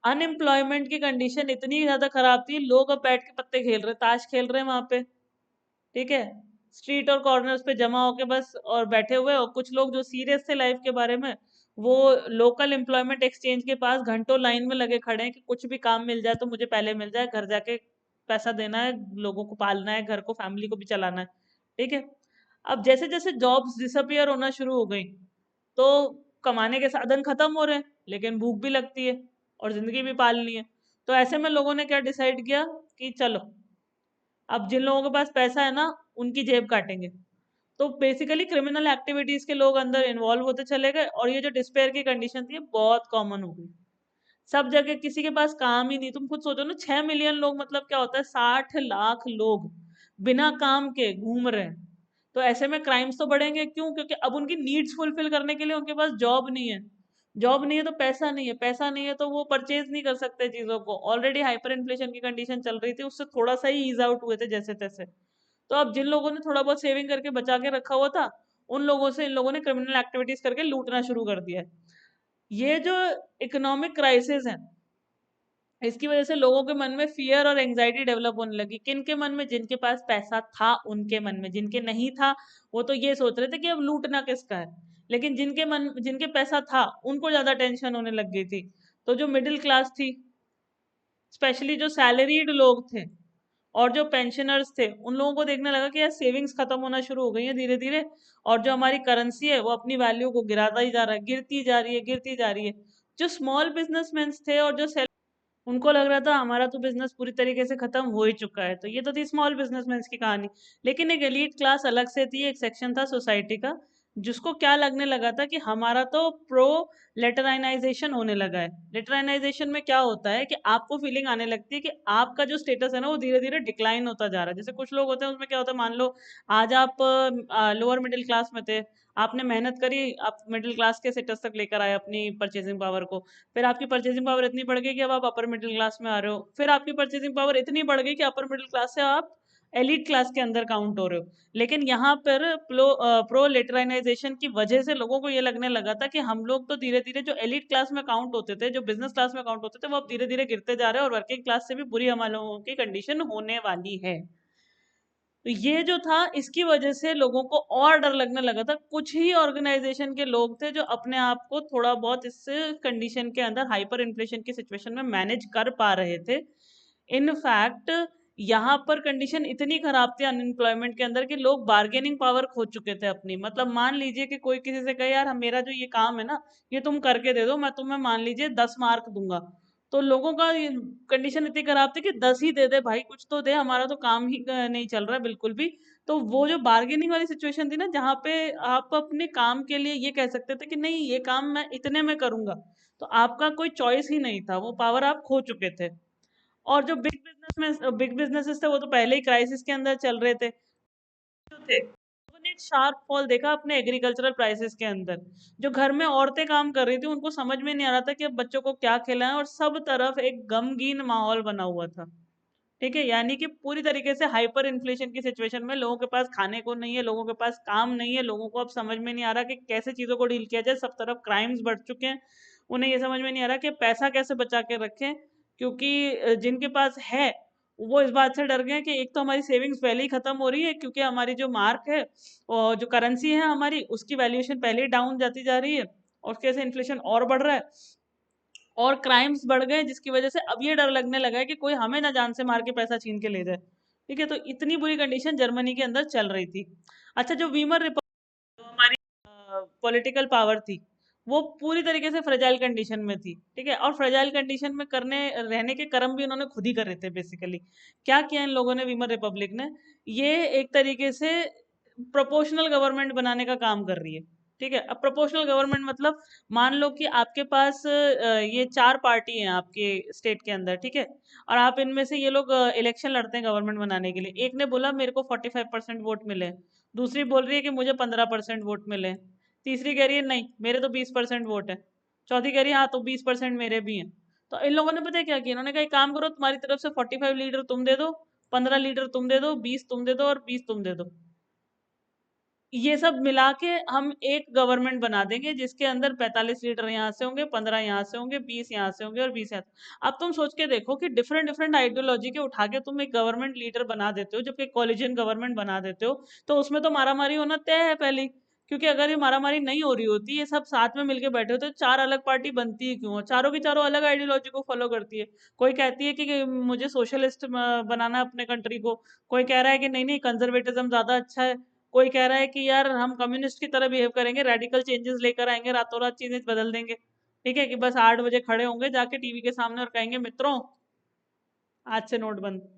अनएम्प्लॉयमेंट की कंडीशन इतनी ज्यादा खराब थी, लोग अब बैठ के पत्ते खेल रहे, ताश खेल रहे हैं वहां पे। ठीक है। स्ट्रीट और कॉर्नर्स पे जमा होके बस और बैठे हुए, और कुछ लोग जो सीरियस थे लाइफ के बारे में, वो लोकल एम्प्लॉयमेंट एक्सचेंज के पास घंटों लाइन में लगे खड़े हैं कि कुछ भी काम मिल जाए तो मुझे पहले मिल जाए, घर जाके पैसा देना है, लोगों को पालना है, घर को, फैमिली को भी चलाना है। ठीक है। अब जैसे जैसे जॉब्स डिसअपियर होना शुरू हो गई, तो कमाने के साधन खत्म हो रहे हैं, लेकिन भूख भी लगती है और जिंदगी भी पालनी है। तो ऐसे में लोगों ने क्या डिसाइड किया कि चलो, अब जिन लोगों के पास पैसा है ना, उनकी जेब काटेंगे। तो बेसिकली क्रिमिनल एक्टिविटीज के लोग अंदर इन्वॉल्व होते चले गए, और ये जो डिस्पेयर की कंडीशन थी ये बहुत कॉमन हो गई। सब जगह किसी के पास काम ही नहीं। तुम खुद सोचो ना, 6 मिलियन लोग मतलब क्या होता है, 60 लाख लोग बिना काम के घूम रहे हैं। तो ऐसे में क्राइम्स तो बढ़ेंगे। क्यों? क्योंकि अब उनकी नीड्स फुलफिल करने के लिए उनके पास जॉब नहीं है। जॉब नहीं है तो पैसा नहीं है, पैसा नहीं है तो वो परचेज नहीं कर सकते चीजों को। ऑलरेडी हाइपर इन्फ्लेशन की कंडीशन चल रही थी, उससे थोड़ा सा ही ईज आउट हुए थे जैसे तैसे। तो अब जिन लोगों ने थोड़ा बहुत सेविंग करके बचा के रखा हुआ था, उन लोगों से इन लोगों ने क्रिमिनल एक्टिविटीज करके लूटना शुरू कर दिया है। ये जो इकोनॉमिक क्राइसिस है, इसकी वजह से लोगों के मन में फियर और एंजाइटी डेवलप होने लगी। किन के मन में? जिनके पास पैसा था उनके मन में। जिनके नहीं था वो तो ये सोच रहे थे कि अब लूटना किसका है। लेकिन जिनके पैसा था उनको ज्यादा टेंशन होने लग गई थी। तो जो मिडिल क्लास थी, स्पेशली जो सैलरीड लोग थे और जो पेंशनर्स थे, उन लोगों को देखने लगा कि यार सेविंग्स खत्म होना शुरू हो गई है धीरे धीरे, और जो हमारी करेंसी है वो अपनी वैल्यू को गिराता ही जा रहा है, गिरती जा रही है, गिरती जा रही है। जो स्मॉल बिजनेसमैन थे और जो उनको लग रहा था हमारा तो बिजनेस पूरी तरीके से खत्म हो ही चुका है। तो ये तो थी स्मॉल बिजनेसमैन की कहानी। लेकिन एक एलीट क्लास अलग से थी, एक सेक्शन था सोसाइटी का, जिसको क्या लगने लगा था कि हमारा तो प्रो लेटराइनाइजेशन होने लगा है। लेटराइनाइजेशन में क्या होता है कि आपको फीलिंग आने लगती है कि आपका जो स्टेटस है ना वो धीरे धीरे डिक्लाइन होता जा रहा है। जैसे कुछ लोग होते हैं, उसमें क्या होता है, मान लो आज आप लोअर मिडिल क्लास में थे, आपने मेहनत करी, आप मिडिल क्लास के स्टेटस तक लेकर आए अपनी परचेसिंग पावर को। फिर आपकी परचेसिंग पावर इतनी बढ़ गई कि अब आप अपर मिडिल क्लास में आ रहे हो। फिर आपकी परचेसिंग पावर इतनी बढ़ गई कि अपर मिडिल क्लास से आप एलिट क्लास के अंदर काउंट हो रहे हो। लेकिन यहाँ पर प्रो लेटराइनाइजेशन की वजह से लोगों को ये लगने लगा था कि हम लोग तो धीरे धीरे जो एलिट क्लास में काउंट होते थे, जो बिजनेस क्लास में काउंट होते थे, वो अब धीरे धीरे गिरते जा रहे हैं और वर्किंग क्लास से भी बुरी हम लोगों की कंडीशन होने वाली है। तो ये जो था, इसकी वजह से लोगों को और डर लगने लगा था। कुछ ही ऑर्गेनाइजेशन के लोग थे जो अपने आप को थोड़ा बहुत इस कंडीशन के अंदर, हाइपर इन्फ्लेशन की सिचुएशन में मैनेज कर पा रहे थे। इनफैक्ट यहाँ पर कंडीशन इतनी खराब थी अनएम्प्लॉयमेंट के अंदर कि लोग बार्गेनिंग पावर खो चुके थे अपनी। मतलब मान लीजिए कि कोई किसी से कहे यार हम, मेरा जो ये काम है ना, ये तुम करके दे दो, मैं तुम्हें मान लीजिए 10 मार्क दूंगा। तो लोगों का कंडीशन इतनी खराब थी कि 10 ही दे दे भाई, कुछ तो दे, हमारा तो काम ही नहीं चल रहा है बिल्कुल भी। तो वो जो बार्गेनिंग वाली सिचुएशन थी ना, जहाँ पे आप अपने काम के लिए ये कह सकते थे कि नहीं ये काम मैं इतने में करूंगा, तो आपका कोई चॉइस ही नहीं था, वो पावर आप खो चुके थे। और जो बिग बिजनेसेस थे, वो तो पहले ही क्राइसिस के अंदर चल रहे थे। जो थे, लोगों ने एक शार्प फॉल देखा अपने एग्रीकल्चरल प्राइसेस के अंदर। जो घर में औरतें काम कर रही थी, उनको समझ में नहीं आ रहा था कि अब बच्चों को क्या खिलाएं, और सब तरफ एक गमगीन माहौल बना हुआ था। ठीक है, यानी कि पूरी तरीके से हाइपर इन्फ्लेशन की सिचुएशन में लोगों के पास खाने को नहीं है, लोगों के पास काम नहीं है, लोगों को अब समझ में नहीं आ रहा कि कैसे चीजों को डील किया जाए। सब तरफ क्राइम्स बढ़ चुके हैं। उन्हें ये समझ में नहीं आ रहा कि पैसा कैसे बचा के रखें, क्योंकि जिनके पास है वो इस बात से डर गए हैं कि एक तो हमारी सेविंग्स पहले ही खत्म हो रही है, क्योंकि हमारी जो मार्क है और जो करेंसी है हमारी, उसकी वैल्यूएशन पहले ही डाउन जाती जा रही है, और उसके वजह से इन्फ्लेशन और बढ़ रहा है, और क्राइम्स बढ़ गए, जिसकी वजह से अब ये डर लगने लगा है कि कोई हमें ना जान से मार के पैसा छीन के ले जाए। ठीक है, तो इतनी बुरी कंडीशन जर्मनी के अंदर चल रही थी। अच्छा, जो वीमर रिपब्लिक, जो हमारी पॉलिटिकल पावर थी, वो पूरी तरीके से फ्रेजाइल कंडीशन में थी। ठीक है, और फ्रेजाइल कंडीशन में करने रहने के कर्म भी उन्होंने खुद ही करे थे बेसिकली। क्या किया इन लोगों ने, वीमर रिपब्लिक ने, ये एक तरीके से प्रोपोर्शनल गवर्नमेंट बनाने का काम कर रही है। ठीक है, अब प्रोपोर्शनल गवर्नमेंट मतलब, मान लो कि आपके पास ये 4 पार्टी हैं आपके स्टेट के अंदर। ठीक है, और आप इनमें से, ये लोग इलेक्शन लड़ते हैं गवर्नमेंट बनाने के लिए। एक ने बोला मेरे को 45% वोट मिले, दूसरी बोल रही है कि मुझे 15% वोट मिले, तीसरी कह रही है नहीं मेरे तो 20% वोट है, चौथी कह रही है हाँ तो 20% मेरे भी हैं। तो इन लोगों ने पता है क्या किया, इन्होंने कहा एक काम करो, तुम्हारी तरफ से 45 लीटर तुम दे दो, 15 लीटर तुम दे दो, 20 तुम दे दो, और 20 तुम दे दो। ये सब मिला के हम एक गवर्नमेंट बना देंगे, जिसके अंदर 45 लीटर यहाँ से होंगे, 15 यहाँ से होंगे, 20 यहाँ से होंगे, और 20 यहाँ से। अब तुम सोच के देखो कि डिफरेंट डिफरेंट आइडियोलॉजी के उठा के तुम एक गवर्नमेंट लीडर बना देते हो, जब एक कॉलिजन गवर्नमेंट बना देते हो, तो उसमें तो मारामारी होना तय है पहले ही। क्योंकि अगर ये मारामारी नहीं हो रही होती, ये सब साथ में मिलके बैठे होते, तो 4 अलग पार्टी बनती है क्यों? चारों की चारों अलग आइडियोलॉजी को फॉलो करती है। कोई कहती है कि मुझे सोशलिस्ट बनाना है अपने कंट्री को, कोई कह रहा है कि नहीं नहीं कंजर्वेटिज्म ज्यादा अच्छा है, कोई कह रहा है कि यार हम कम्युनिस्ट की तरह बिहेव करेंगे, रेडिकल चेंजेस लेकर आएंगे, रातों रात चीजें बदल देंगे। ठीक है, कि बस 8 बजे खड़े होंगे जाके टीवी के सामने और कहेंगे मित्रों आज से नोट बंद,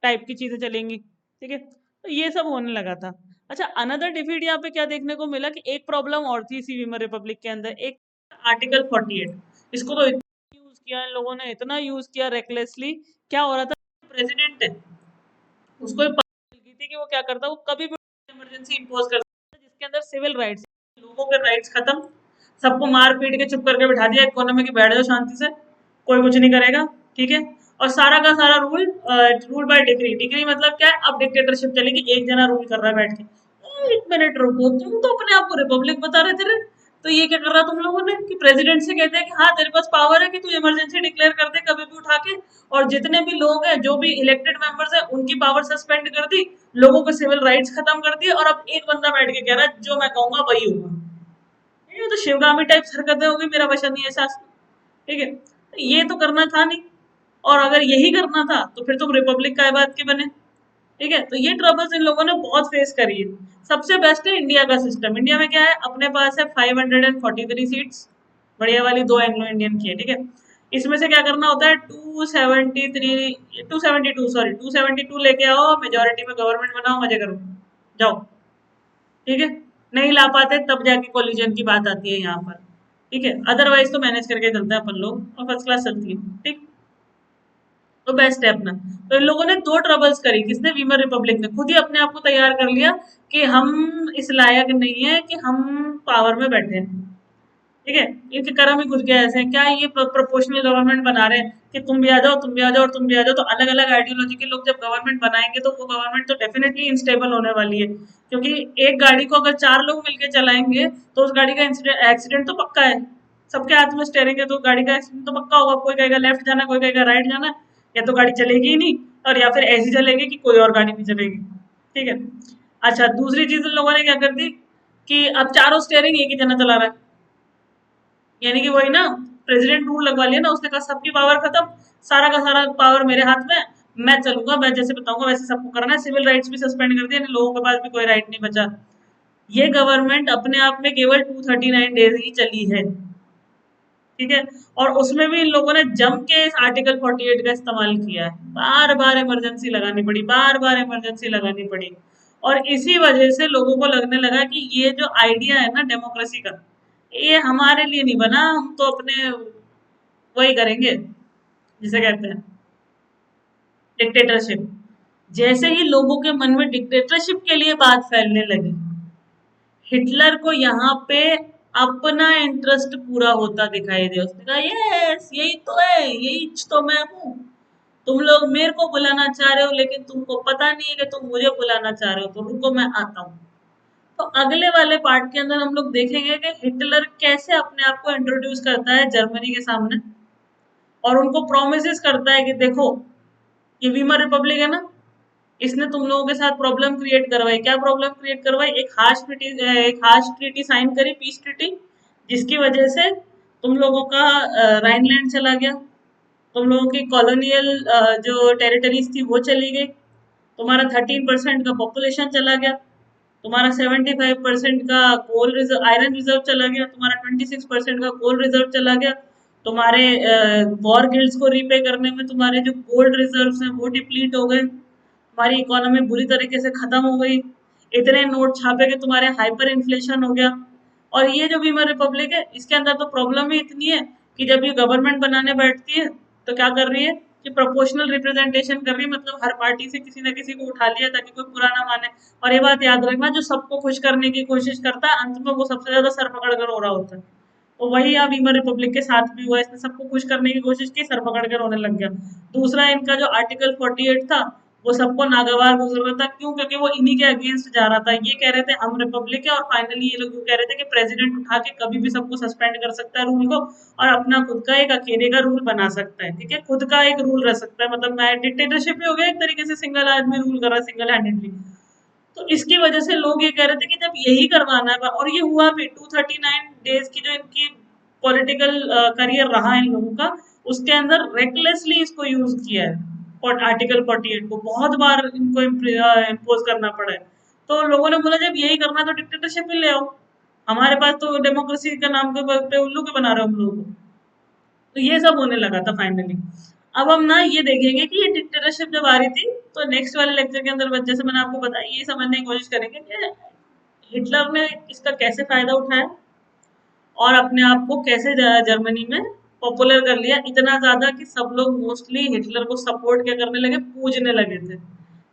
टाइप की चीजें चलेंगी। ठीक है, तो ये सब होने लगा था। अच्छा, अनदर डिफीट यहाँ पे क्या देखने को मिला कि एक प्रॉब्लम और थी इसी वीमर रिपब्लिक के अंदर, एक आर्टिकल 48। इसको तो इतना यूज किया इन लोगों ने, इतना यूज किया रेकलेसली। क्या हो रहा था, प्रेसिडेंट है, उसको ये पता मिल गई थी कि वो क्या करता है, वो कभी भी इमरजेंसी इंपोज कर सकता है, जिसके अंदर सिविल राइट्स, लोगों के राइट्स खत्म, सबको मार पीट के चुप करके बिठा दिया एक कोने में कि बैठ जाओ शांति से, कोई कुछ नहीं करेगा। ठीक है, और सारा का सारा rule rule by degree. Degree मतलब क्या है, अब डिक्टेटरशिप चलेगी, एक जना रूल कर रहा है बैठ के। 1 मिनट रुको, तुम तो अपने आप को रिपब्लिक बता रहे थे रे। तो ये क्या कर रहा तुम लोगों ने कि प्रेसिडेंट से कहते हैं कि हाँ तेरे पास पावर है कि तू इमरजेंसी डिक्लेयर कर दे कभी भी उठा के, और जितने भी लोग हैं, जो भी इलेक्टेड मेंबर्स हैं, उनकी पावर सस्पेंड कर दी, लोगों को सिविल राइट्स खत्म कर दिए, और अब एक बंदा बैठ के कह रहा है जो मैं कहूंगा वही होगा। ये तो शिवगामी टाइप हरकतें होगी, मेरा वचन नहीं है शासन। ठीक है, तो ये तो करना था नहीं, और अगर यही करना था तो फिर तुम रिपब्लिक काय बात के बने। ठीक है, तो ये ट्रबल्स इन लोगों ने बहुत फेस करी है। सबसे बेस्ट है इंडिया का सिस्टम। इंडिया में क्या है, अपने पास है 543 सीट्स, बढ़िया वाली 2 एंग्लो इंडियन की है। ठीक है, इसमें से क्या करना होता है, 272 लेके आओ, मेजोरिटी में गवर्नमेंट बनाओ, मजे करो, जाओ। ठीक है, नहीं ला पाते तब जाके कोलिजन की बात आती है यहाँ पर। ठीक है, अदरवाइज तो मैनेज करके चलता है अपन लोग और फर्स्ट क्लास चलती है। ठीक, तो बेस्ट है अपना। तो इन लोगों ने दो ट्रबल्स करी, किसने, वीमर रिपब्लिक ने, खुद ही अपने आप को तैयार कर लिया कि हम इस लायक नहीं है कि हम पावर में बैठे हैं। ठीक है, इनके कर्म ही खुद के ऐसे हैं। क्या ये प्रोपोर्शनल गवर्नमेंट बना रहे हैं कि तुम भी आ जाओ, तुम भी आ जाओ और तुम भी आ जाओ, तो अलग अलग आइडियोलॉजी के लोग जब गवर्नमेंट बनाएंगे तो वो गवर्नमेंट तो डेफिनेटली इनस्टेबल होने वाली है। क्योंकि एक गाड़ी को अगर चार लोग मिलकर चलाएंगे तो उस गाड़ी का एक्सीडेंट तो पक्का है। सबके हाथ में स्टेयरिंग है तो गाड़ी का एक्सीडेंट तो पक्का होगा। कोई कहेगा लेफ्ट जाना, कोई कहेगा राइट जाना, या तो गाड़ी चलेगी ही नहीं, और या फिर ऐसी चलेगी कि कोई और गाड़ी नहीं चलेगी। ठीक है, अच्छा दूसरी चीज इन लोगों ने क्या कर दी कि अब चारों स्टेयरिंग एक ही जना चला रहा है। यानी कि वही ना, प्रेसिडेंट रूल लगवा लिया ना, उसने कहा सबकी पावर खत्म, सारा का सारा पावर मेरे हाथ में, मैं चलूंगा, मैं जैसे बताऊंगा वैसे सबको करना है। सिविल राइट्स भी सस्पेंड कर दिए, लोगों के पास भी कोई राइट नहीं बचा। ये गवर्नमेंट अपने आप में केवल 239 डेज ही चली है। ठीक है, और उसमें भी इन लोगों ने जम के इस आर्टिकल 48 का इस्तेमाल किया है। बार बार इमरजेंसी लगानी पड़ी, बार बार इमरजेंसी लगानी पड़ी। और इसी वजह से लोगों को लगने लगा कि ये जो आइडिया है ना डेमोक्रेसी का, ये हमारे लिए नहीं बना, हम तो अपने वही करेंगे जिसे कहते हैं डिक्टेटरशिप। जैसे ही लोगों के मन में डिक्टेटरशिप के लिए बात फैलने लगी, हिटलर को यहाँ पे अपना इंटरेस्ट पूरा होता दिखाई दिया। उसने कहा यस यही तो है, यही तो मैं हूँ। तुम लोग मेरे को बुलाना चाह रहे हो लेकिन तुमको पता नहीं है कि तुम मुझे बुलाना चाह रहे हो, तो रुको मैं आता हूँ। तो अगले वाले पार्ट के अंदर हम लोग देखेंगे कि हिटलर कैसे अपने आप को इंट्रोड्यूस करता है जर्मनी के सामने, और उनको प्रोमिस करता है कि देखो ये वीमर रिपब्लिक है ना, इसने तुम लोगों के साथ प्रॉब्लम क्रिएट करवाई। क्या प्रॉब्लम क्रिएट करवाई, एक हार्श ट्रीटी साइन करी, पीस ट्रीटी, जिसकी वजह से तुम लोगों का राइनलैंड चला गया, तुम लोगों की कॉलोनियल जो टेरिटरीज थी वो चली गई, तुम्हारा 13% का पॉपुलेशन चला गया, तुम्हारा 75% का कोल रिजर्व, आयरन रिजर्व चला गया, तुम्हारा 26% का कोल रिजर्व चला गया, तुम्हारे वॉर गिल्ड्स को रीपे करने में तुम्हारे जो गोल्ड रिजर्व्स हैं वो डिप्लीट हो गए, तुम्हारी इकोनॉमी बुरी तरीके से खत्म हो गई, इतने नोट छापे कि तुम्हारे हाइपर इन्फ्लेशन हो गया। और ये जो वीमर रिपब्लिक है इसके अंदर तो प्रॉब्लम ही इतनी है कि जब ये गवर्नमेंट बनाने बैठती है तो क्या कर रही है कि प्रोपोर्शनल रिप्रेजेंटेशन कर रही है, मतलब हर पार्टी से किसी ना किसी को उठा लिया ताकि कोई बुरा ना माने। और ये बात याद रखना, जो सबको खुश करने की कोशिश करता है अंत में वो सबसे ज्यादा सर पकड़ कर हो रहा होता है। तो वही यहाँ वीमर रिपब्लिक के साथ भी हुआ, इसने सबको खुश करने की कोशिश की, सर पकड़ के रोने लग गया। दूसरा इनका जो आर्टिकल 48 था वो सबको नागवार गुजर रहा था। क्यों, क्योंकि वो इन्हीं के अगेंस्ट जा रहा था। ये कह रहे थे हम रिपब्लिक है, और फाइनली ये लोग कह रहे थे कि प्रेसिडेंट उठा के कभी भी सबको सस्पेंड कर सकता है रूल को, और अपना खुद का एक अकेले का रूल बना सकता है। ठीक है, खुद का एक रूल रह सकता है, मतलब मैं डिक्टेटरशिप ही हो गया एक तरीके से, सिंगल आदमी रूल कर रहा है सिंगल हैंडेडली। तो इसकी वजह से लोग ये कह रहे थे कि जब यही करवाना है, और ये हुआ भी 239 डेज की जो इनकी पॉलिटिकल करियर रहा इन लोगों का, उसके अंदर रेकलेसली इसको यूज किया है। और आर्टिकल 48 को बहुत बार इनको इम्पोज करना पड़ा है। तो लोगों ने बोला जब यही करना है तो डिक्टेटरशिप ही ले आओ, हमारे पास तो डेमोक्रेसी के नाम पे उल्लू के बना रहे हो हम लोगों को। तो ये सब होने लगा था फाइनली। अब हम ना ये देखेंगे कि ये डिक्टेटरशिप जब आ रही थी, तो नेक्स्ट वाले लेक्चर के अंदर जैसे मैंने आपको बताया ये समझने की कोशिश करेंगे कि हिटलर ने इसका कैसे फायदा उठाया और अपने आप को कैसे जर्मनी में पॉपुलर कर लिया, इतना ज्यादा कि सब लोग मोस्टली हिटलर को सपोर्ट क्या करने लगे, पूजने लगे थे।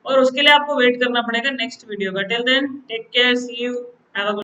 और उसके लिए आपको वेट करना पड़ेगा नेक्स्ट वीडियो का। Till then take care, see you, have a